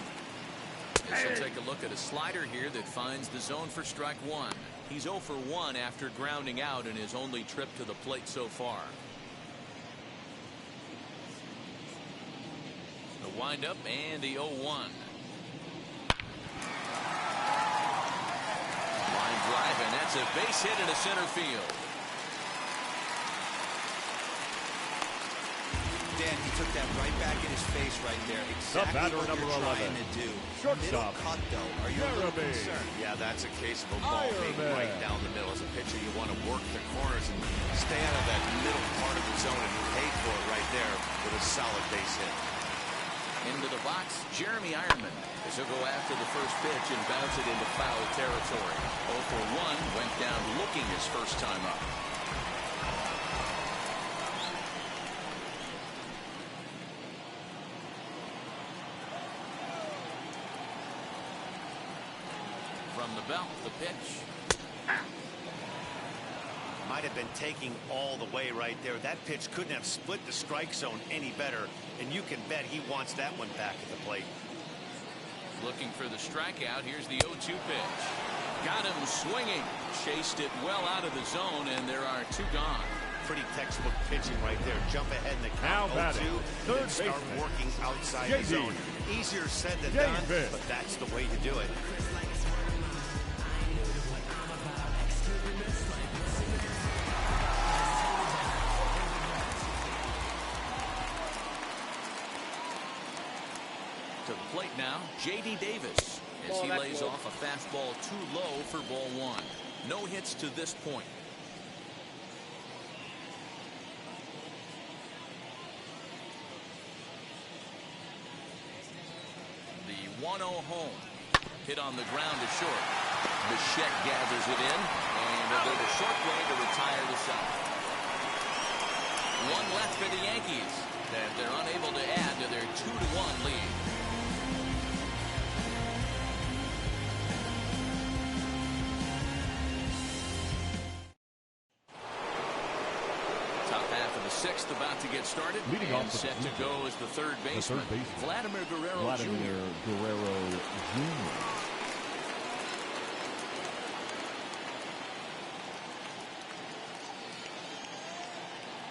This will take a look at a slider here that finds the zone for strike one. He's 0 for 1 after grounding out in his only trip to the plate so far. The windup and the 0-1. Line drive, and that's a base hit into center field. Dan, he took that right back in his face right there. Exactly what you're trying to do. Middle cut, though. Are you a little concerned? Yeah, that's a case of a ball being right down the middle. As a pitcher, you want to work the corners and stay out of that middle part of the zone, and you paid for it right there with a solid base hit. Into the box, Jeremy Ironman. As he'll go after the first pitch and bounce it into foul territory. 0 for 1, went down looking his first time up. From the belt, the pitch. Might have been taking all the way right there. That pitch couldn't have split the strike zone any better, and you can bet he wants that one back at the plate. Looking for the strikeout. Here's the 0-2 pitch. Got him swinging. Chased it well out of the zone, and there are two gone. Pretty textbook pitching right there. Jump ahead in the count. 0-2, and start working outside the zone. Easier said than done, but that's the way to do it. To the plate now, J.D. Davis, as he lays off a fastball too low for ball one. No hits to this point. The 1-0 home. Hit on the ground to short. Bichette gathers it in, and they'll go the short way to retire the side. One left for the Yankees, that they're unable to add to their 2-1 lead. Sixth about to get started. Leading and off set to go as the third baseman. Vladimir Guerrero Jr.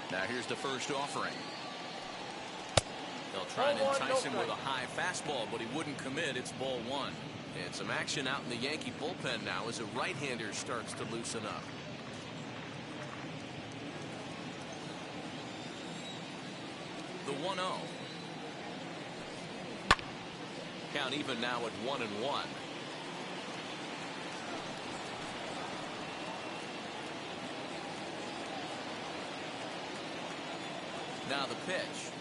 Now here's the first offering. They'll try and entice him with a high fastball, but he wouldn't commit. It's ball one. And some action out in the Yankee bullpen now as a right-hander starts to loosen up. The 1-0. Count even now at 1-1. Now the pitch.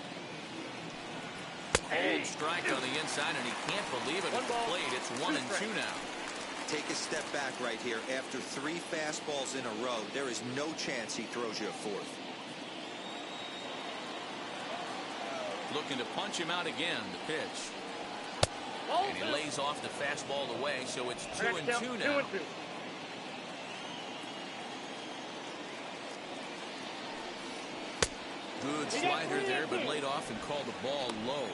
Cold strike on the inside, and he can't believe it at the plate. It's 1-2 now. Take a step back right here. After 3 fastballs in a row, there is no chance he throws you a fourth. Looking to punch him out again. The pitch. And he lays off the fastball away, so it's 2-2 now. Good slider there, but laid off and called the ball low.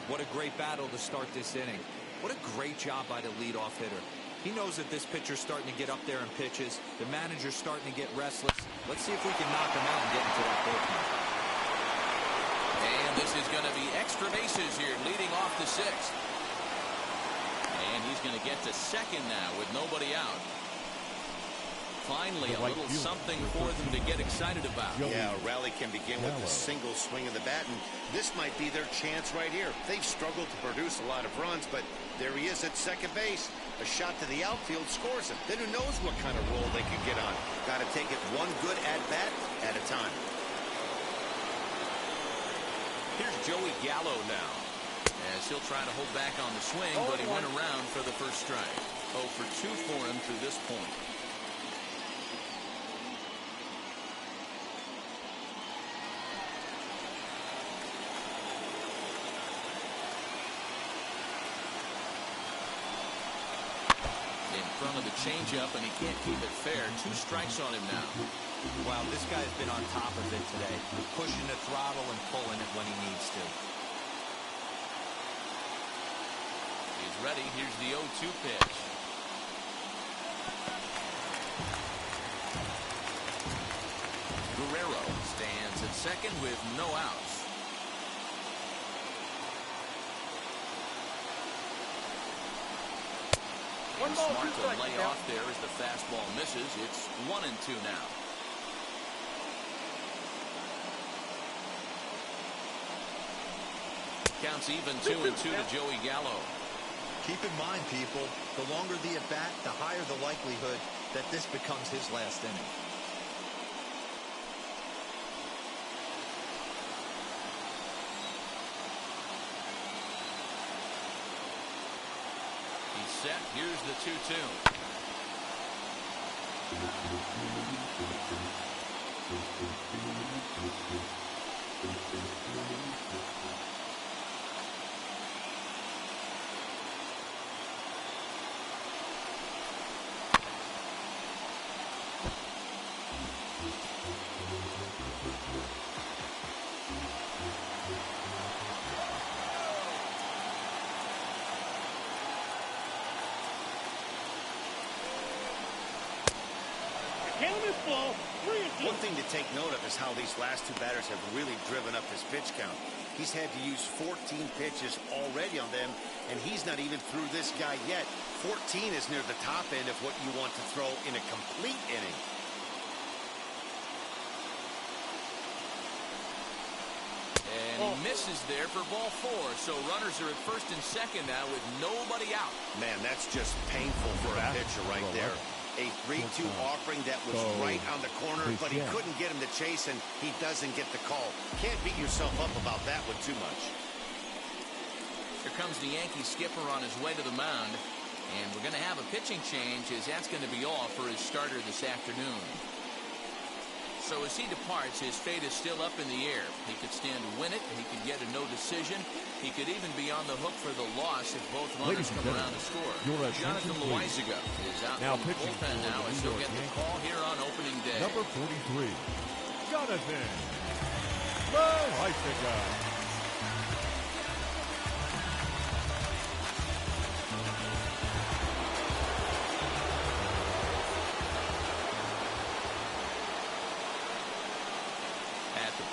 What a great battle to start this inning. What a great job by the leadoff hitter. He knows that this pitcher's starting to get up there in pitches. The manager's starting to get restless. Let's see if we can knock him out and get into that bullpen. And this is going to be extra bases here, leading off the 6th. And he's going to get to second now with nobody out. Finally, a little something for them to get excited about. Yeah, a rally can begin with a single swing of the bat, and this might be their chance right here. They've struggled to produce a lot of runs, but there he is at second base. A shot to the outfield scores him. Then who knows what kind of roll they can get on. Got to take it one good at-bat at a time. Here's Joey Gallo now, as he'll try to hold back on the swing, but he went around for the first strike. 0 for 2 for him to this point. front of the changeup, and he can't keep it fair. 2 strikes on him now. Wow, this guy's been on top of it today, pushing the throttle and pulling it when he needs to. He's ready. Here's the 0-2 pitch. Guerrero stands at second with no outs. One ball, Smart 2 to strikes. lay off there as the fastball misses. It's 1-2 now. Counts even 2-2 to Joey Gallo. Keep in mind, people, the longer the at-bat, the higher the likelihood that this becomes his last inning. He's set. Here's the 2-2. One thing to take note of is how these last 2 batters have really driven up his pitch count. He's had to use 14 pitches already on them, and he's not even through this guy yet. 14 is near the top end of what you want to throw in a complete inning. And he misses there for ball 4. So runners are at first and second now with nobody out. Man, that's just painful for a pitcher right there. A 3-2 offering that was right on the corner, but he couldn't get him to chase, and he doesn't get the call. Can't beat yourself up about that one too much. Here comes the Yankee skipper on his way to the mound, and we're going to have a pitching change, as that's going to be all for his starter this afternoon. So as he departs, his fate is still up in the air. He could stand to win it. He could get a no decision. He could even be on the hook for the loss if both runners come around to score. Jonathan Loaizaga is out now from the bullpen now as he'll get the call here on opening day. Number 43, Jonathan Loaizaga.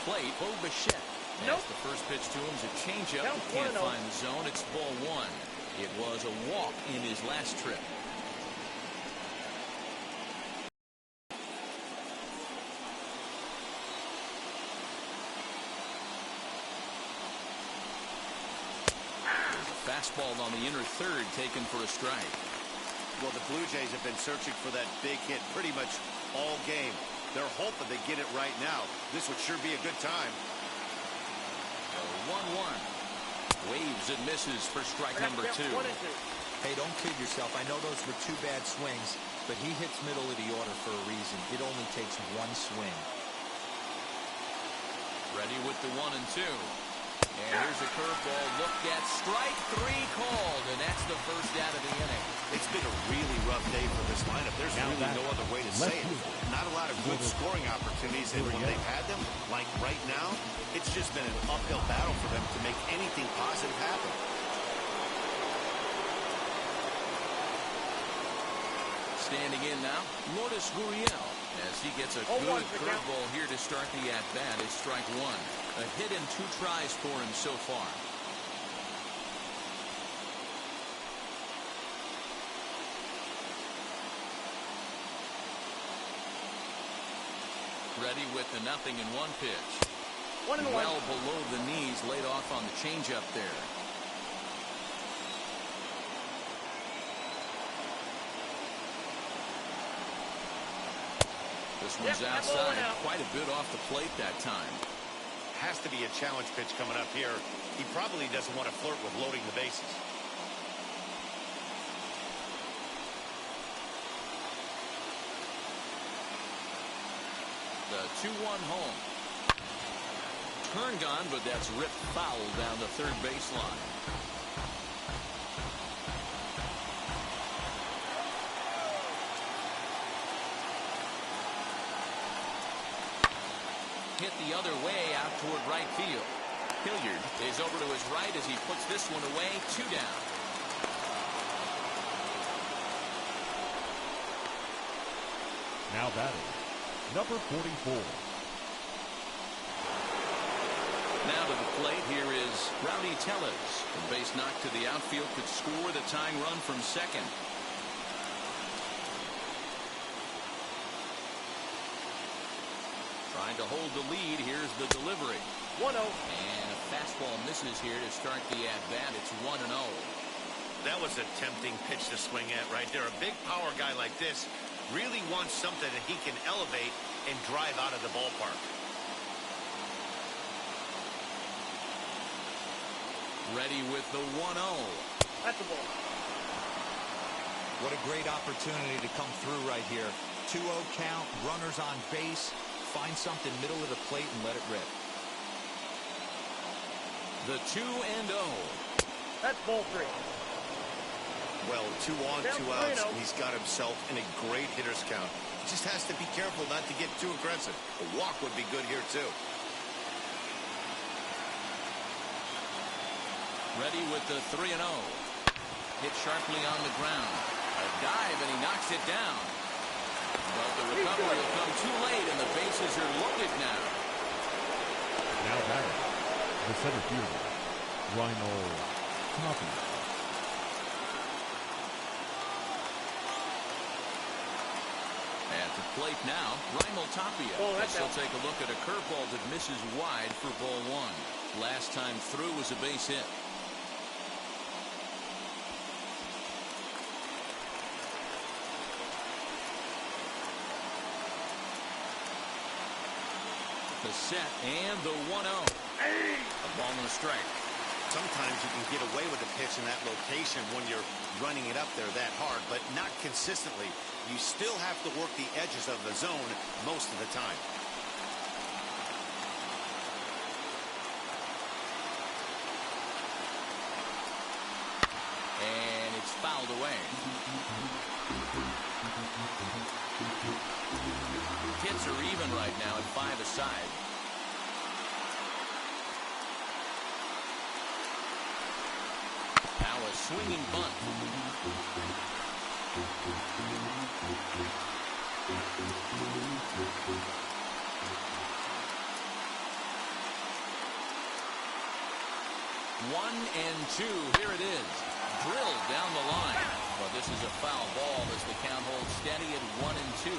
Plate, Bo Bichette. As the first pitch to him is a changeup. He can't find the zone. It's ball 1. It was a walk in his last trip. There's a fastball on the inner third taken for a strike. Well, the Blue Jays have been searching for that big hit pretty much all game. They're hoping they get it right now. This would sure be a good time. 1-1. Waves and misses for strike number 2. Hey, don't kid yourself. I know those were 2 bad swings, but he hits middle of the order for a reason. It only takes 1 swing. Ready with the 1 and 2. And here's a curveball looked at. Strike 3 called, and that's the first out of the inning. It's been a really rough day for this lineup. There's really no other way to say it. Not a lot of good scoring opportunities, and when they've had them, like right now, it's just been an uphill battle for them to make anything positive happen. Standing in now, Lourdes Gurriel, as he gets a good curveball here to start the at-bat. Is strike 1. A hit in 2 tries for him so far. Ready with the 0-1 pitch. 1-1. Well below the knees, laid off on the changeup there. This one's outside, quite a bit off the plate that time. Has to be a challenge pitch coming up here. He probably doesn't want to flirt with loading the bases. The 2-1 home. Turned on, but that's ripped foul down the third baseline. hit the other way out toward right field. Hilliard is over to his right as he puts this one away. 2 down. Now batting, number 44. Now to the plate, here is Rowdy Tellez. A base knock to the outfield could score the tying run from second. Trying to hold the lead. Here's the delivery. 1-0. And a fastball misses here to start the at-bat. It's 1-0. That was a tempting pitch to swing at right there. A big power guy like this really wants something that he can elevate and drive out of the ballpark. Ready with the 1-0. That's the ball. What a great opportunity to come through right here. 2-0 count, runners on base. Find something middle of the plate and let it rip. The 2-0. That's ball 3. Well, 2 on, Down 2 outs. 3-0. He's got himself in a great hitter's count. Just has to be careful not to get too aggressive. A walk would be good here, too. Ready with the 3-0. Hit sharply on the ground. A dive, and he knocks it down. But the recovery will come too late, and the bases are loaded now. Now batting, the center fielder, Reinhold Tapia. At the plate now, Reinhold Tapia. He'll take a look at a curveball that misses wide for ball 1. Last time through was a base hit. The set and the 1-0. A ball and a strike. Sometimes you can get away with a pitch in that location when you're running it up there that hard, but not consistently. You still have to work the edges of the zone most of the time. And it's fouled away. Hits are even right now at 5 aside. Now a swinging bunt. One and 2. Here it is. Drilled down the line. Well, this is a foul ball as the count holds steady at 1 and 2.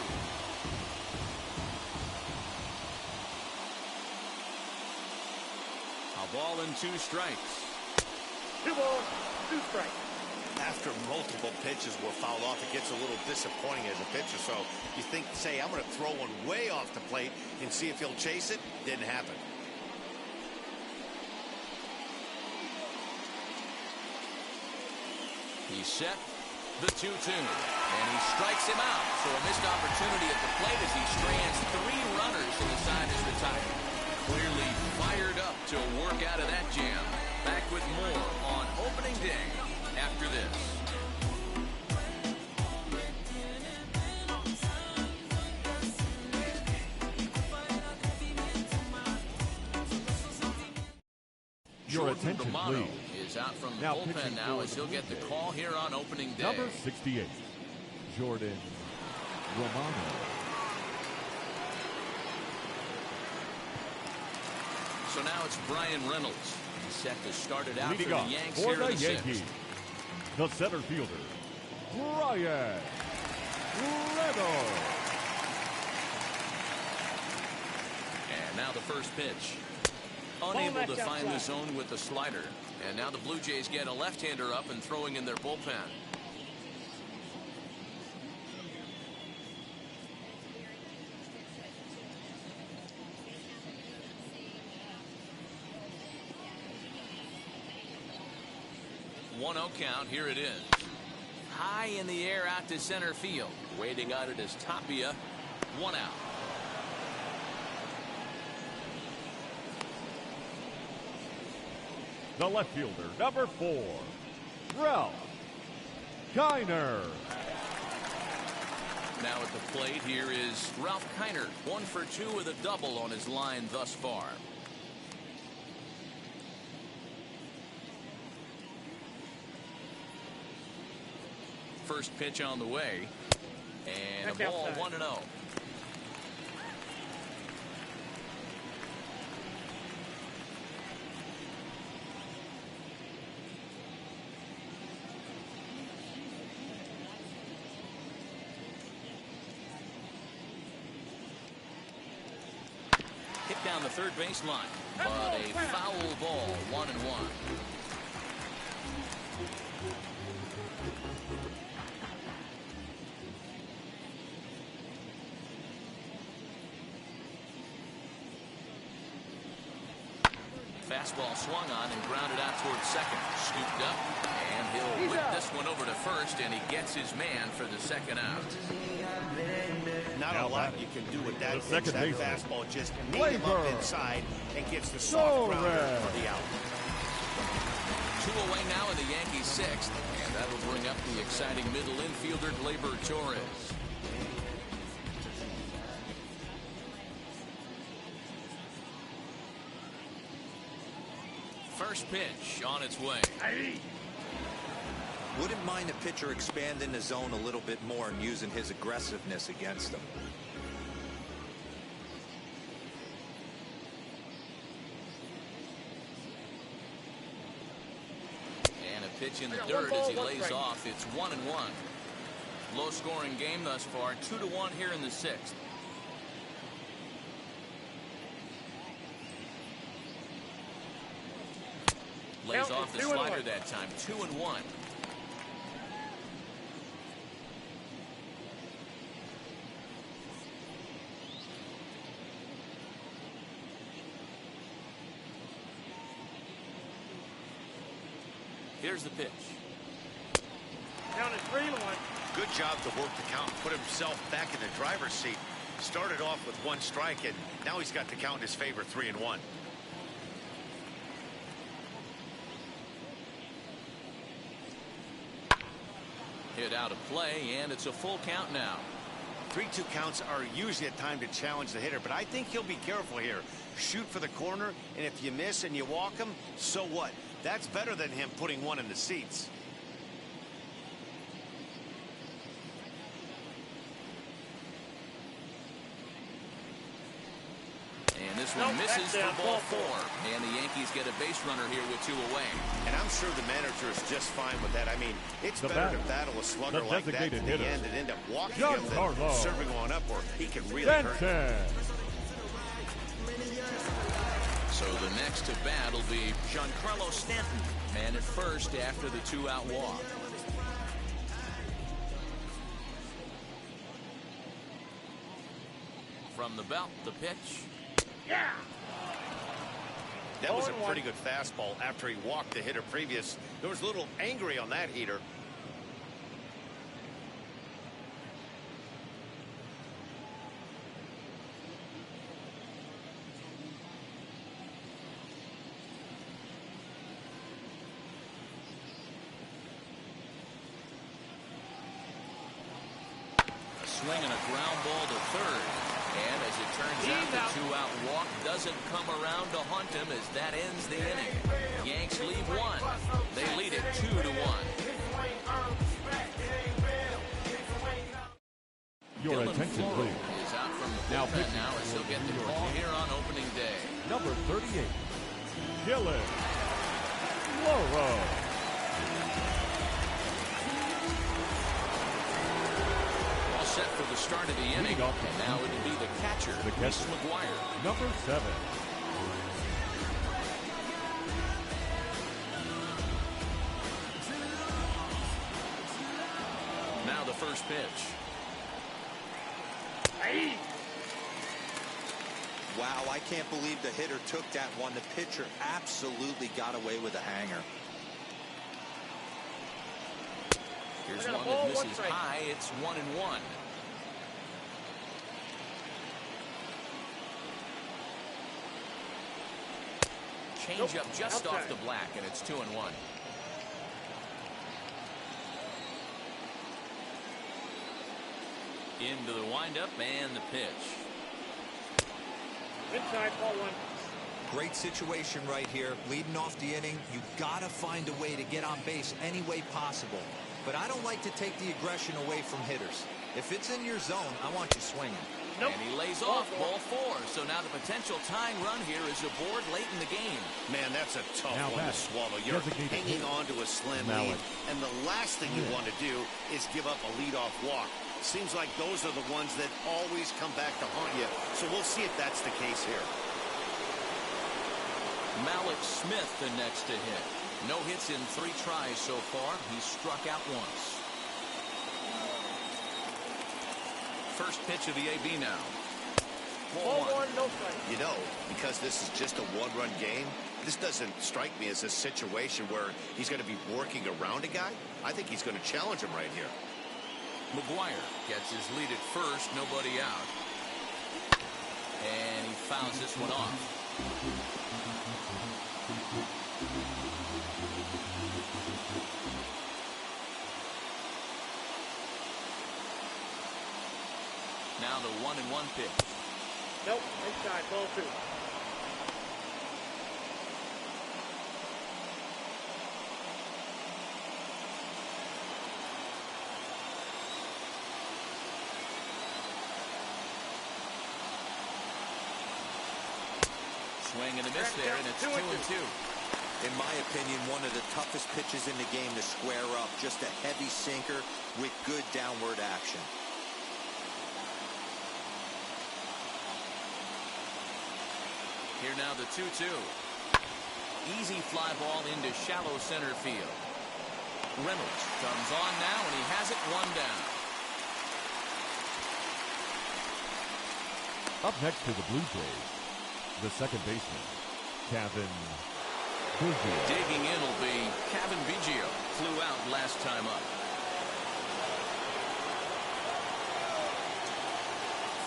A ball and 2 strikes. 2 balls, 2 strikes. After multiple pitches were fouled off, it gets a little disappointing as a pitcher. So you think, say, I'm going to throw one way off the plate and see if he'll chase it. Didn't happen. He set the 2-2, and he strikes him out. So a missed opportunity at the plate as he strands 3 runners to the side is retired. Clearly fired up to work out of that jam. Back with more on opening day after this. Your attention, please. Is out from the Now bullpen now as he'll get the call here on opening day. Number 68, Jordan Romano. So now it's Brian Reynolds. He's set to start it out Leading for the off Yanks for here the in the Yankees, the center fielder, Brian Reynolds. And now the first pitch. Unable to find the zone with the slider. And now the Blue Jays get a left-hander up and throwing in their bullpen. One 0 count. Here it is. High in the air out to center field. Waiting on it is Tapia. 1 out. The left fielder, number 4, Ralph Kiner. Now at the plate, here is Ralph Kiner. 1 for 2 with a double on his line thus far. First pitch on the way. And a ball, 1-0. Hit down the third baseline, but a foul ball, 1-1. Fastball swung on and grounded out towards second. Scooped up, and he'll whip this one over to first, and he gets his man for the second out. Not a lot you can do with that. That fastball just ate him up inside and gets the soft grounder for the out. 2 away now in the Yankees' 6th, and that'll bring up the exciting middle infielder Gleyber Torres. First pitch on its way. Wouldn't mind a pitcher expanding the zone a little bit more and using his aggressiveness against them. And a pitch in the dirt as he lays off. It's 1-1. Low scoring game thus far. 2-1 here in the 6th. Lays off the slider that time. 2-1. Here's the pitch. Count is 3-1. Good job to work the count and put himself back in the driver's seat. Started off with 1 strike, and now he's got the count in his favor, 3-1. Hit out of play, and it's a full count now. 3-2 counts are usually a time to challenge the hitter, but I think he'll be careful here. Shoot for the corner, and if you miss and you walk him, so what? That's better than him putting 1 in the seats. And this one misses for ball 4. And the Yankees get a base runner here with 2 away. And I'm sure the manager is just fine with that. I mean, it's better to battle a slugger like that to the end and end up walking him than serving one up where he can really hurt him. So the next to bat will be Giancarlo Stanton, man at first after the 2-out walk. From the belt, the pitch. Yeah. That was a pretty good fastball after he walked the hitter previous. There was a little angry on that heater. A swing and a ground ball to third. And as it turns out, the 2-out walk doesn't come around to haunt him as that ends the inning. Yanks lead 1. They lead it 2-1. Your Dylan attention, Floro please. is out from the bullpen now as he'll get the call here on opening day. Number 38, Dylan Floro. Set for the start of the inning. And now it'll be the catcher, Reese McGuire. Number 7. Now the first pitch. Wow, I can't believe the hitter took that one. The pitcher absolutely got away with a hanger. Here's one that misses high. It's 1-1. Change up just off the black, and it's 2-1. Into the windup and the pitch. Inside, ball one. Great situation right here. Leading off the inning, you got to find a way to get on base any way possible. But I don't like to take the aggression away from hitters. If it's in your zone, I want you swinging. Nope. And he lays off ball four. So now the potential tying run here is aboard late in the game. Man, that's a tough one to swallow. You're hanging on to a slim lead, and the last thing you want to do is give up a leadoff walk. Seems like those are the ones that always come back to haunt you. So we'll see if that's the case here. Malik Smith the next to hit. No hits in 3 tries so far. He's struck out once. First pitch of the AB now. Ball one, no strike. You know, because this is just a one-run game, this doesn't strike me as a situation where he's going to be working around a guy. I think he's going to challenge him right here. McGuire gets his lead at first, nobody out. And he fouls this one off. Now the 1-1 pitch. Nope, inside, ball two. Swing and a miss there, and it's 2-2. In my opinion, one of the toughest pitches in the game to square up. Just a heavy sinker with good downward action. Here now the 2-2. Easy fly ball into shallow center field. Reynolds comes on now, and he has it 1 down. Up next to the Blue Jays, the second baseman, Kevin Biggio. Digging in will be Kevin Biggio. Flew out last time up.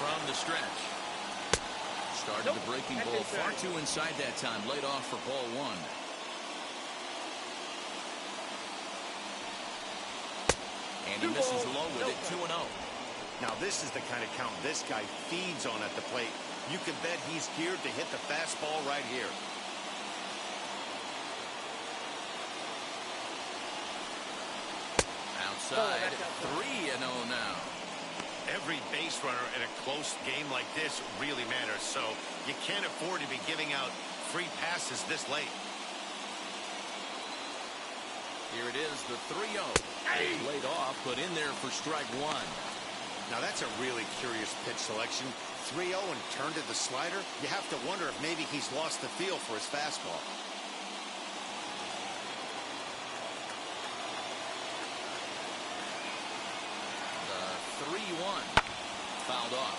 From the stretch. Started the breaking ball far too inside that time. Laid off for ball 1. And he misses low with it, 2-0. Now this is the kind of count this guy feeds on at the plate. You can bet he's geared to hit the fastball right here. Outside, 3-0 now. Every base runner in a close game like this really matters, so you can't afford to be giving out free passes this late. Here it is, the 3-0. Laid off, but in there for strike 1. Now that's a really curious pitch selection. 3-0 and turned to the slider. You have to wonder if maybe he's lost the feel for his fastball. The 3-1 fouled off.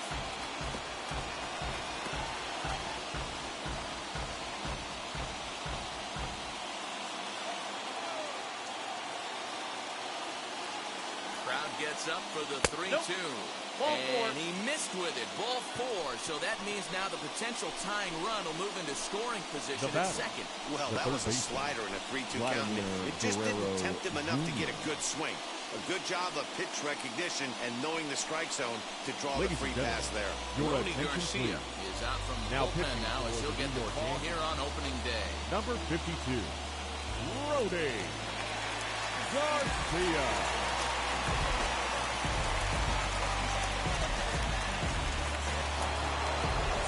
Crowd gets up for the 3-2. And he missed with it. Ball 4. So that means now the potential tying run will move into scoring position at second. Well, that was a slider in a 3-2 count. It just didn't tempt him enough to get a good swing. A good job of pitch recognition and knowing the strike zone to draw the free pass there. Rudy Garcia is out from bullpen now as he'll get the call here on opening day. Number 52, Rudy Garcia.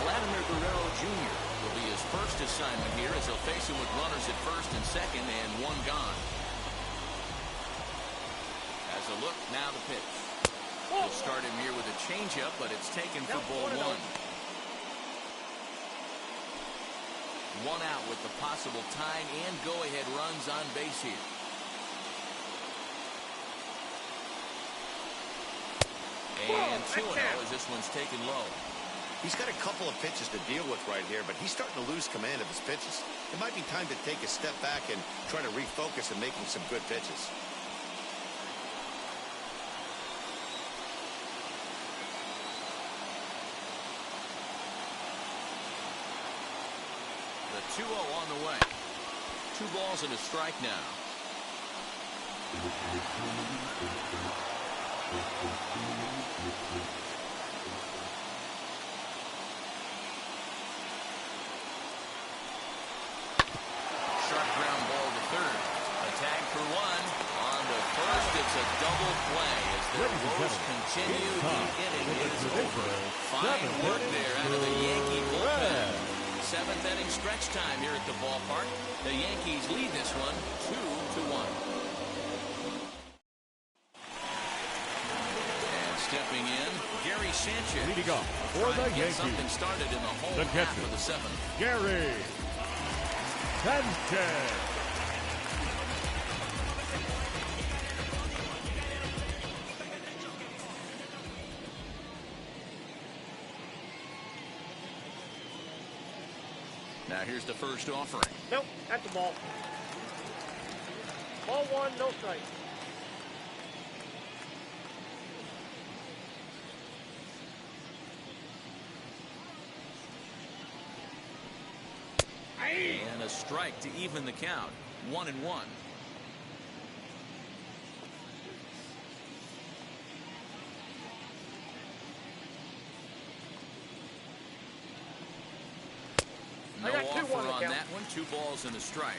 Vladimir Guerrero Jr. will be his first assignment here as he'll face him with runners at first and second and 1 gone. As a look, now the pitch. He'll start him here with a changeup, but it's taken for ball 1. 1 out with the possible tying and go-ahead runs on base here. And 2-0 as this one's taken low. He's got a couple of pitches to deal with right here, but he's starting to lose command of his pitches. It might be time to take a step back and try to refocus and making some good pitches. The 2-0 on the way. 2 balls and a strike now. Sharp ground ball to third. A tag for one. On to first, it's a double play as the woes continue. The inning is over. Fine work there out of the Yankee bullpen. Seventh inning stretch time here at the ballpark. The Yankees lead this one 2-1. And stepping in, Gary Sanchez. Leading off for the Yankees. Something started in the home half of the seventh. Gary Sanchez. Now here's the first offering. Nope, at the ball. Ball one, no strike. And a strike to even the count. 1-1. No offer on that one. 2 balls and a strike.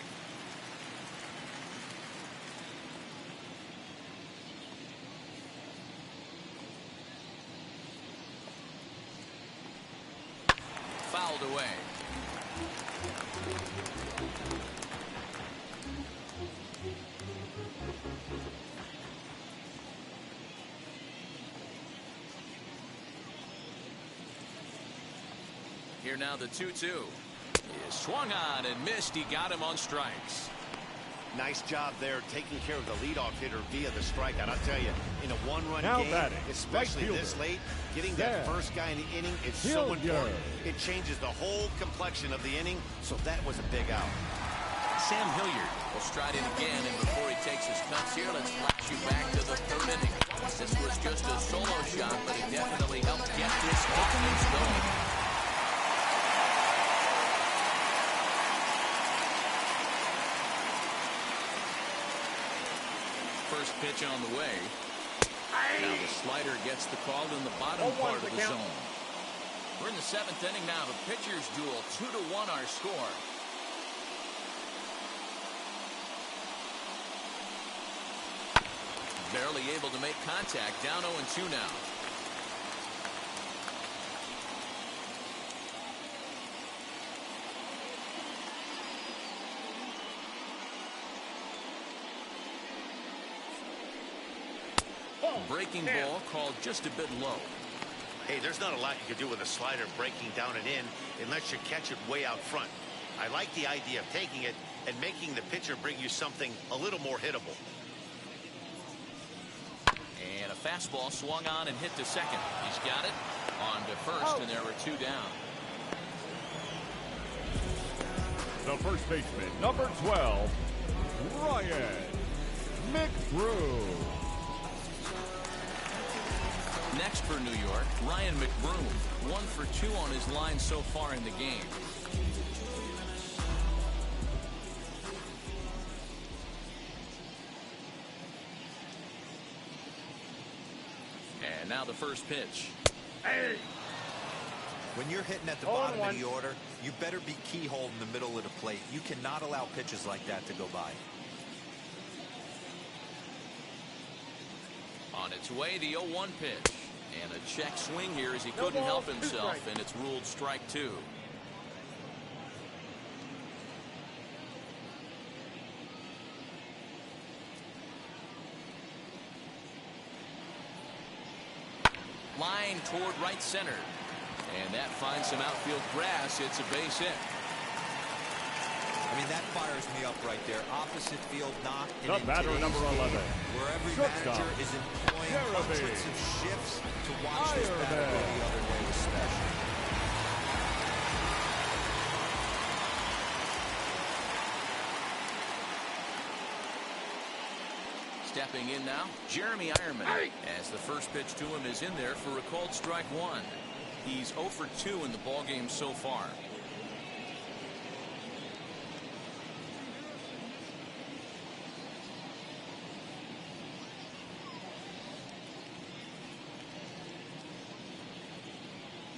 Fouled away. Here now the 2-2. He swung on and missed. He got him on strikes. Nice job there taking care of the leadoff hitter via the strikeout. I'll tell you, in a one-run game, especially this late, getting that first guy in the inning is so important. It changes the whole complexion of the inning, so that was a big out. Sam Hilliard will stride in again, and before he takes his cuts here, let's flash you back to the third inning. This was just a solo shot, but it definitely helped get this offense going. First pitch on the way. Now the slider gets the call in the bottom part of the zone. We're in the 7th inning now. The pitchers duel. 2-1 our score. Barely able to make contact. Down 0-2 now. Breaking ball called just a bit low. Hey, there's not a lot you can do with a slider breaking down and in unless you catch it way out front. I like the idea of taking it and making the pitcher bring you something a little more hittable. And a fastball swung on and hit to second. He's got it. On to first, and there were 2 down. The first baseman, number 12, Ryan McBroom. Next for New York, Ryan McBroom. 1 for 2 on his line so far in the game. And now the first pitch. Hey. When you're hitting at the bottom of the order, you better be keyhole in the middle of the plate. You cannot allow pitches like that to go by. On its way, the 0-1 pitch. And a check swing here as he couldn't help himself, and it's ruled strike 2. Line toward right center. And that finds some outfield grass. It's a base hit. I mean, that fires me up right there. Opposite field knock. The batter, number 11. Where every manager is employing hundreds of shifts to watch this batter go the other way is special. Stepping in now, Jeremy Ironman. As the first pitch to him is in there for a called strike 1. He's 0 for 2 in the ballgame so far.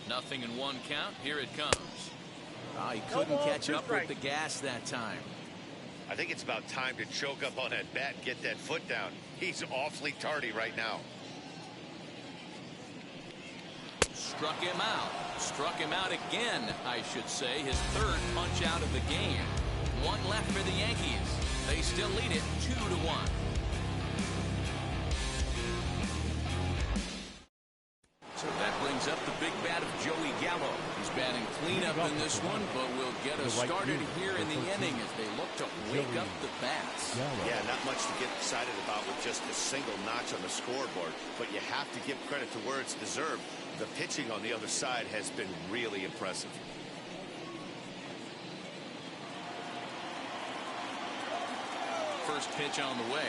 0-1 count. Here it comes. He couldn't catch up with the gas that time. I think it's about time to choke up on that bat and get that foot down. He's awfully tardy right now. Struck him out. Struck him out again, I should say. His third punch out of the game. One left for the Yankees. They still lead it 2-1. So that brings up the big bat of Joey Gallo. He's batting cleanup in this one, but will get us started here in the inning as they look to wake up the bats. Yeah, not much to get excited about with just a single notch on the scoreboard, but you have to give credit to where it's deserved. The pitching on the other side has been really impressive. First pitch on the way.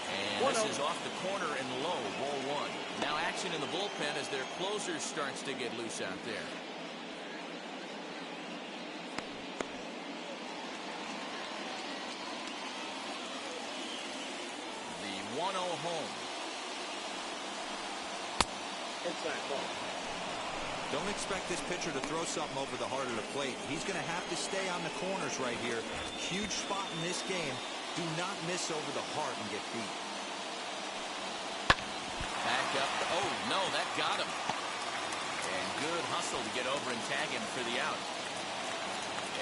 And this is off the corner and low, ball one. Now action in the bullpen as their closer starts to get loose out there. The 1-0 home. Inside ball. Don't expect this pitcher to throw something over the heart of the plate. He's going to have to stay on the corners right here. Huge spot in this game. Do not miss over the heart and get beat. Back up. Oh, no, that got him. And good hustle to get over and tag him for the out.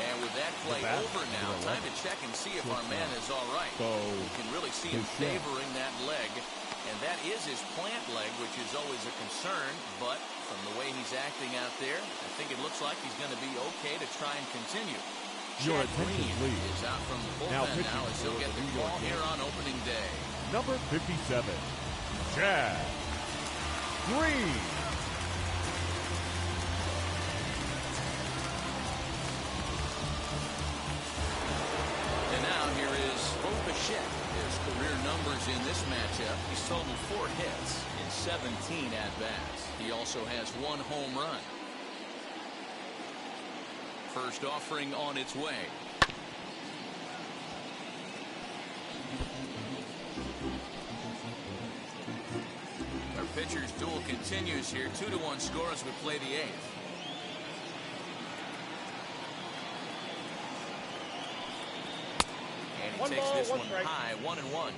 And with that play over now, time to check and see if our man is all right. You can really see him favoring that leg. And that is his plant leg, which is always a concern. But from the way he's acting out there, I think it looks like he's going to be okay to try and continue. Your Chad attention, Green please. is out from the bullpen now as he'll get the call here on opening day. Number 57, Chad Green. And now here is Bo Bichette. His career numbers in this matchup. He's totaled 4 hits in 17 at-bats. He also has 1 home run. First offering on its way. Our pitcher's duel continues here. 2-1 score as we play the 8th. And he takes this one high, 1-1.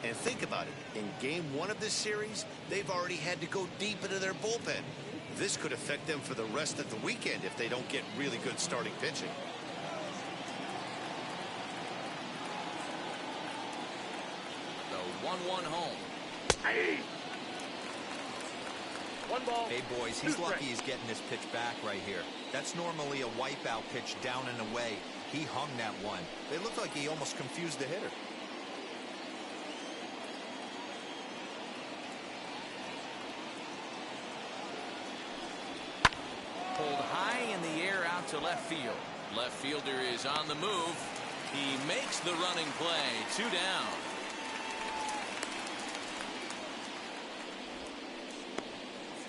And think about it. In game 1 of this series, they've already had to go deep into their bullpen. This could affect them for the rest of the weekend if they don't get really good starting pitching. The 1-1 home. Hey. 1 ball. Hey, boys, he's lucky he's getting this pitch back right here. That's normally a wipeout pitch down and away. He hung that one. It looked like he almost confused the hitter. Pulled high in the air out to left field. Left fielder is on the move. He makes the running play. 2 down.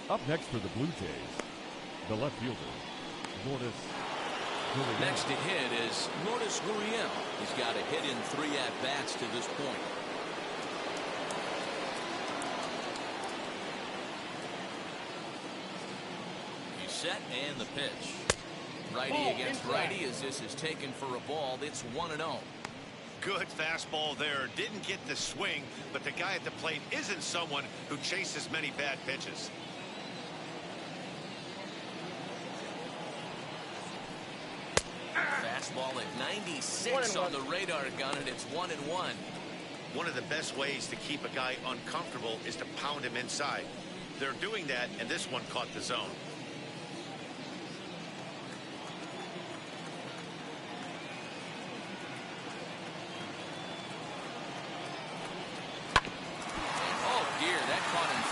Up next for the Blue Jays, the left fielder, Lourdes Gurriel. Next to hit is Lourdes Gurriel. He's got a hit in 3 at-bats to this point. He's set and the pitch. Righty against righty as this is taken for a ball. It's 1-0. Good fastball there. Didn't get the swing, but the guy at the plate isn't someone who chases many bad pitches. Fastball at 96 on the radar gun, and it's 1-1. One of the best ways to keep a guy uncomfortable is to pound him inside. They're doing that, and this one caught the zone.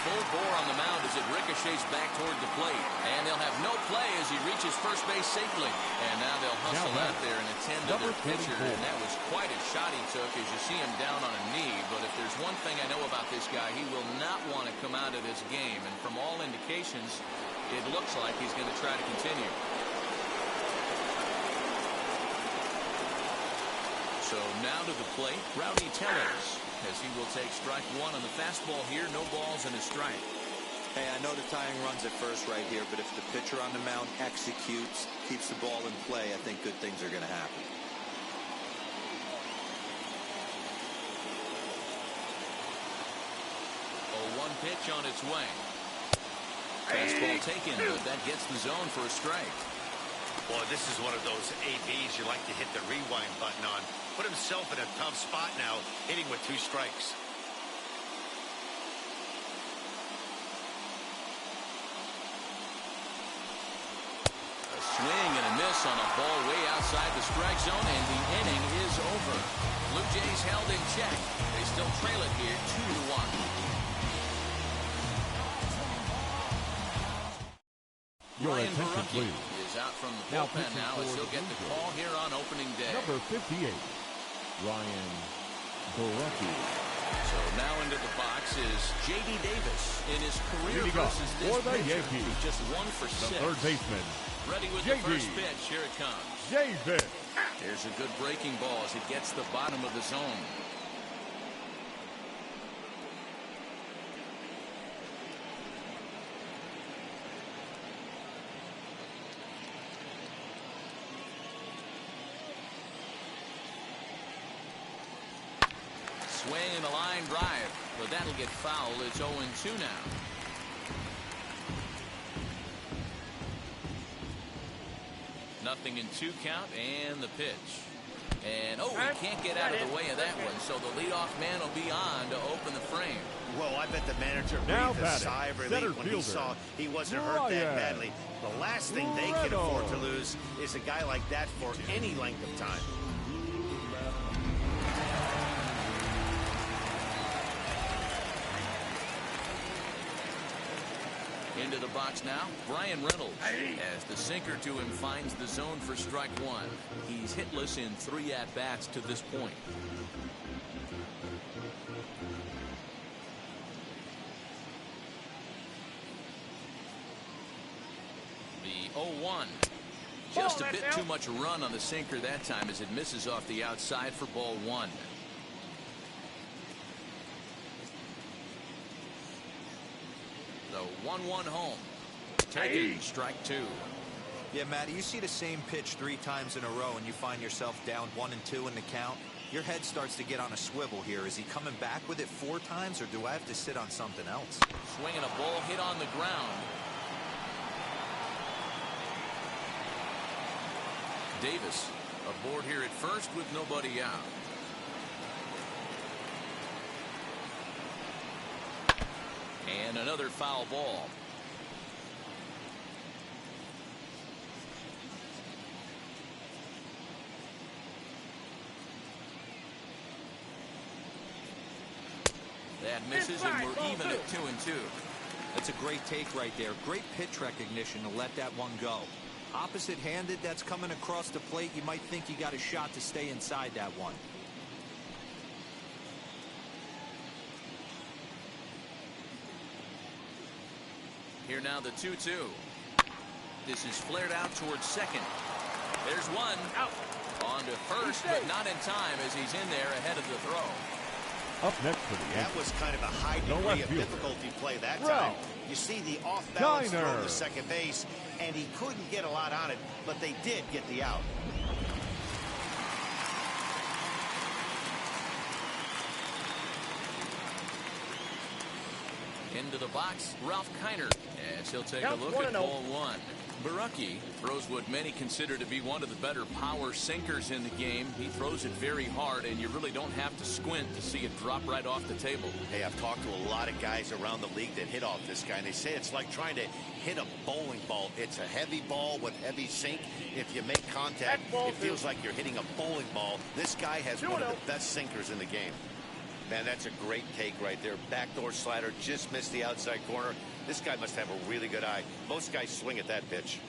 Full bore on the mound as it ricochets back toward the plate. And they'll have no play as he reaches first base safely. And now they'll hustle out there and attend to their pitcher. And that was quite a shot he took as you see him down on a knee. But if there's one thing I know about this guy, he will not want to come out of this game. And from all indications, it looks like he's going to try to continue. So now to the plate, Rowdy Tellers, as he will take strike 1 on the fastball here. No balls and a strike. Hey, I know the tying run's at first right here, but if the pitcher on the mound executes, keeps the ball in play, I think good things are going to happen. One pitch on its way. Fastball taken, but that gets the zone for a strike. Boy, this is one of those ABs you like to hit the rewind button on. Put himself in a tough spot now, hitting with 2 strikes. A swing and a miss on a ball way outside the strike zone, and the inning is over. Blue Jays held in check. They still trail it here 2-1. Your attention, please. Is out from the bullpen now as he'll get the call here on opening day. Number 58, Ryan Borucki. So now into the box is J.D. Davis in his career versus this for the pitcher. Yankees. He's just 1 for 6. The third baseman, ready with J.D. the first pitch. Here it comes. Davis. There's a good breaking ball as it gets the bottom of the zone. Swing and a line drive, but that'll get foul. It's 0-2 now. Nothing in 2 count, and the pitch. And he can't get out of the way of that one, so the leadoff man will be on to open the frame. Well, I bet the manager Now breathed a sigh of relief when he saw he wasn't hurt that badly. The last thing they can afford to lose is a guy like that for any length of time. Into the box now, Brian Reynolds, as the sinker to him finds the zone for strike 1. He's hitless in 3 at-bats to this point. The 0-1. Just a bit too much run on the sinker that time as it misses off the outside for ball 1. The 1-1 home. Taken, strike 2. Yeah, Matty, you see the same pitch 3 times in a row and you find yourself down 1-2 in the count. Your head starts to get on a swivel here. Is he coming back with it 4 times, or do I have to sit on something else? Swinging a ball hit on the ground. Davis aboard here at first with nobody out. And another foul ball. That misses, and we're even at 2-2. That's a great take right there. Great pitch recognition to let that one go. Opposite-handed, that's coming across the plate. You might think you got a shot to stay inside that one. Here now the 2-2. This is flared out towards second. There's one. Out. On to first, but not in time as he's in there ahead of the throw. Up next for the That was kind of a high degree of difficulty play that time. You see the off-balance throw to second base, and he couldn't get a lot on it, but they did get the out. Into the box, Ralph Kiner, as he'll take a look at ball 1. Borucki throws what many consider to be one of the better power sinkers in the game. He throws it very hard, and you really don't have to squint to see it drop right off the table. Hey, I've talked to a lot of guys around the league that hit off this guy, and they say it's like trying to hit a bowling ball. It's a heavy ball with heavy sink. If you make contact, it feels like you're hitting a bowling ball. This guy has one of the best sinkers in the game. Man, that's a great take right there. Backdoor slider, just missed the outside corner. This guy must have a really good eye. Most guys swing at that pitch.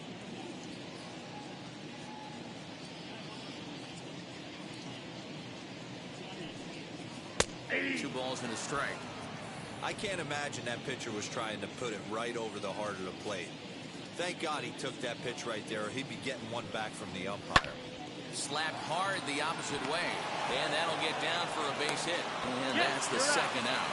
Two balls and a strike. I can't imagine that pitcher was trying to put it right over the heart of the plate. Thank God he took that pitch right there, or he'd be getting one back from the umpire. Slapped hard the opposite way, and that'll get down for a base hit, and that's the second out.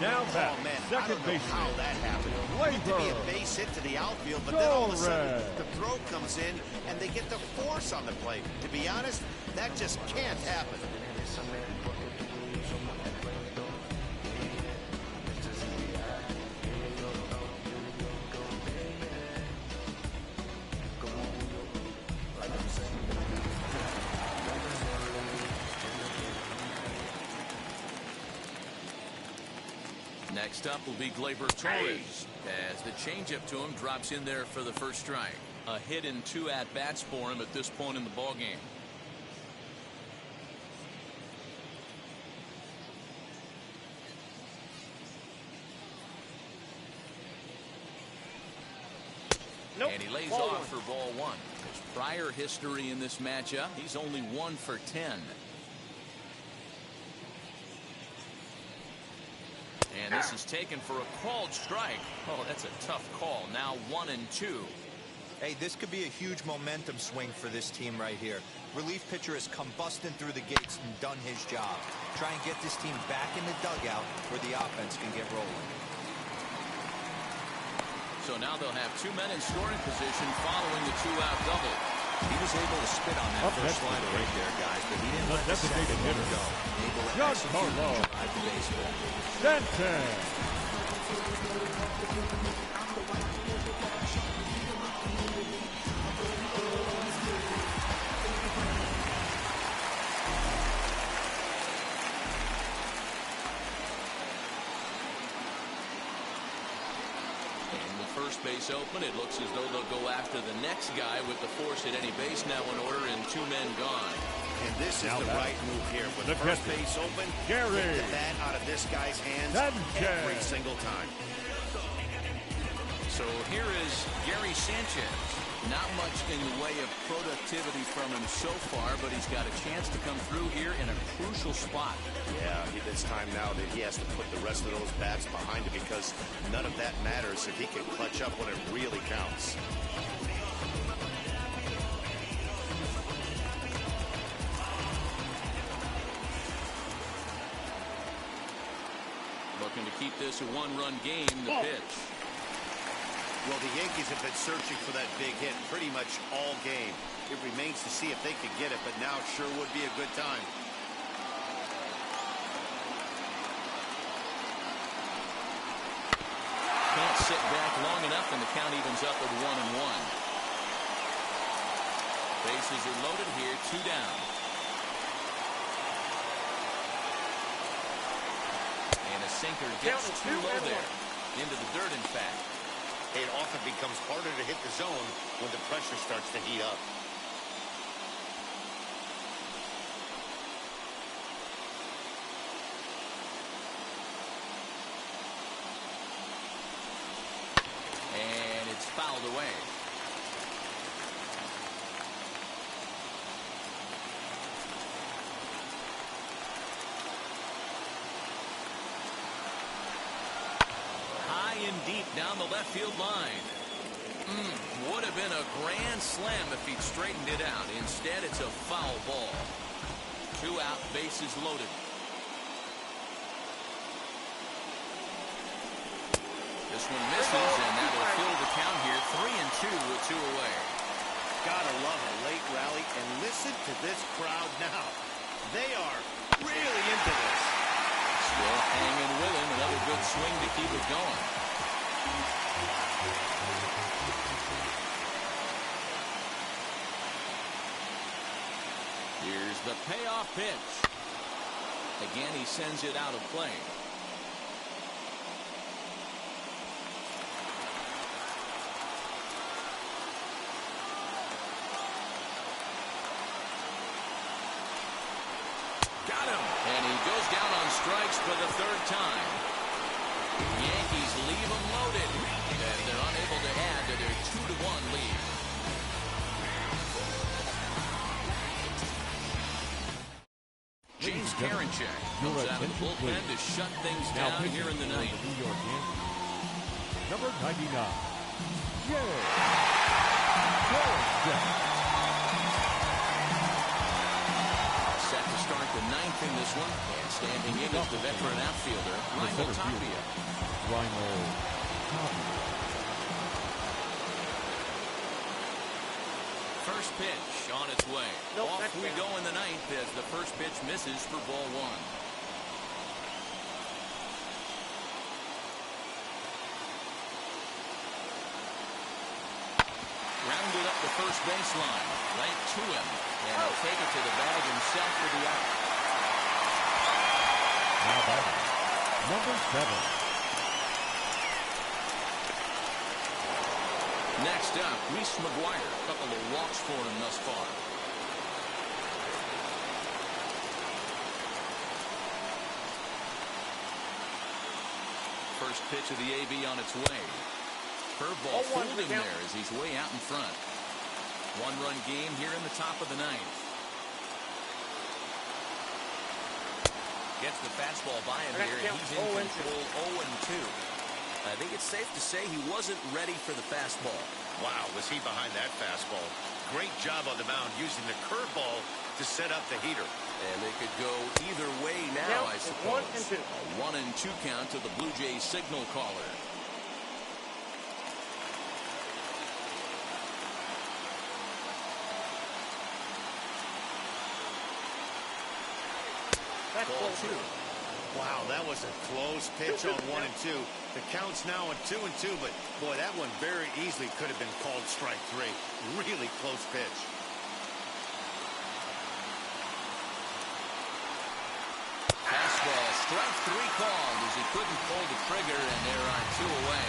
Now back, oh, man, second I don't know baseman. how that happened. It could be a base hit to the outfield, but then all of a sudden the throw comes in and they get the force on the plate. To be honest, that just can't happen. Next up will be Gleyber Torres as the changeup to him drops in there for the first strike. A hit and 2 at-bats for him at this point in the ballgame. Nope. And he lays Ball off for ball 1. His prior history in this matchup, he's only 1 for 10. And this is taken for a called strike. Oh, that's a tough call. Now 1-2. Hey, this could be a huge momentum swing for this team right here. Relief pitcher has come busting through the gates and done his job. Try and get this team back in the dugout where the offense can get rolling. So now they'll have 2 men in scoring position following the 2-out double. He was able to spit on that first slider right there, guys, but he didn't let the second one go. Able to execute and drive the baseball. First base open. It looks as though they'll go after the next guy with the force at any base now in order and 2 men gone. And this is the right move here. With the first base open, Gary. get the bat out of this guy's hands every single time. So here is Gary Sanchez. Not much in the way of productivity from him so far, but he's got a chance to come through here in a crucial spot. Yeah, it's time now that he has to put the rest of those bats behind him because none of that matters if he can clutch up when it really counts. Looking to keep this a 1-run game. The pitch. Well, the Yankees have been searching for that big hit pretty much all game. It remains to see if they can get it, but now it sure would be a good time. Can't sit back long enough, and the count evens up at 1-1. Bases are loaded here, 2 down. And a sinker gets too low there. Into the dirt, in fact. It often becomes harder to hit the zone when the pressure starts to heat up. And it's fouled away. And deep down the left field line. Would have been a grand slam if he'd straightened it out. Instead, it's a foul ball. 2 out, bases loaded. This one misses, and that'll fill the count here. 3-2 with 2 away. Gotta love a late rally, and listen to this crowd now. They are really into this. Still hanging with him. Another good swing to keep it going. Here's the payoff pitch. Again, he sends it out of play. Got him. And he goes down on strikes for the 3rd time. Yankees leave them loaded, and they're unable to add to their 2-1 lead. James Karinchak comes out of the bullpen to shut things down here in the 9th. New York Yankees. Number 99. Set to start the 9th in this one, and Standing in is the veteran outfielder, Ryan Tapia. First pitch on its way. Off we go in the ninth as the first pitch misses for ball one. Rounded up the first baseline. Right to him. And he'll take it to the bag himself for the out. Now batting, number 7. Next up, Reese McGuire. A couple of walks for him thus far. First pitch of the AB on its way. Curveball fooled him there as he's way out in front. One-run game here in the top of the ninth. Gets the fastball by him here, and he's in control 0-2. I think it's safe to say he wasn't ready for the fastball. Wow, was he behind that fastball. Great job on the mound using the curveball to set up the heater. And it could go either way now, I suppose. 1-2. A 1-2 count to the Blue Jays signal caller. Ball 2. Wow, that was a close pitch on 1-2. The count's now at 2-2, but boy, that one very easily could have been called strike 3. Really close pitch. Fastball, strike 3 called as he couldn't pull the trigger, and there are 2 away.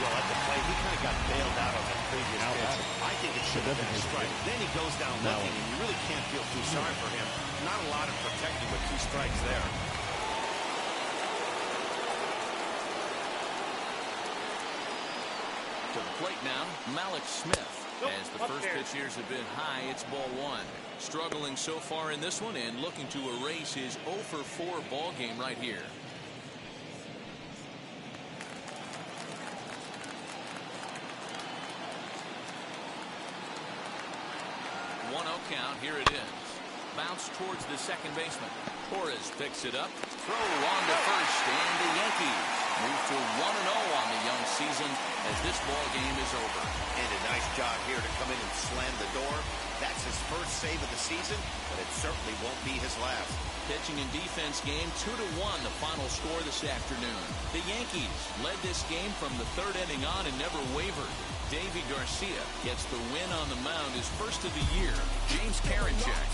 Well, at the plate, he kind of got bailed out on that previous pitch. I think it should have been a strike. Then he goes down looking, and you really can't feel too sorry for him. Not a lot of protecting with 2 strikes there. To the plate now, Malik Smith. As the first pitch years have been high, it's ball 1. Struggling so far in this one and looking to erase his 0-for-4 ball game right here. 1-0 count. Here it is. Bounce towards the second baseman. Torres picks it up. Throw on to first, and the Yankees move to 1-0 on the young season as this ball game is over. And a nice job here to come in and slam the door. That's his first save of the season, but it certainly won't be his last. Pitching and defense game 2-1 the final score this afternoon. The Yankees led this game from the 3rd inning on and never wavered. Davy Garcia gets the win on the mound, his first of the year. James Karinchak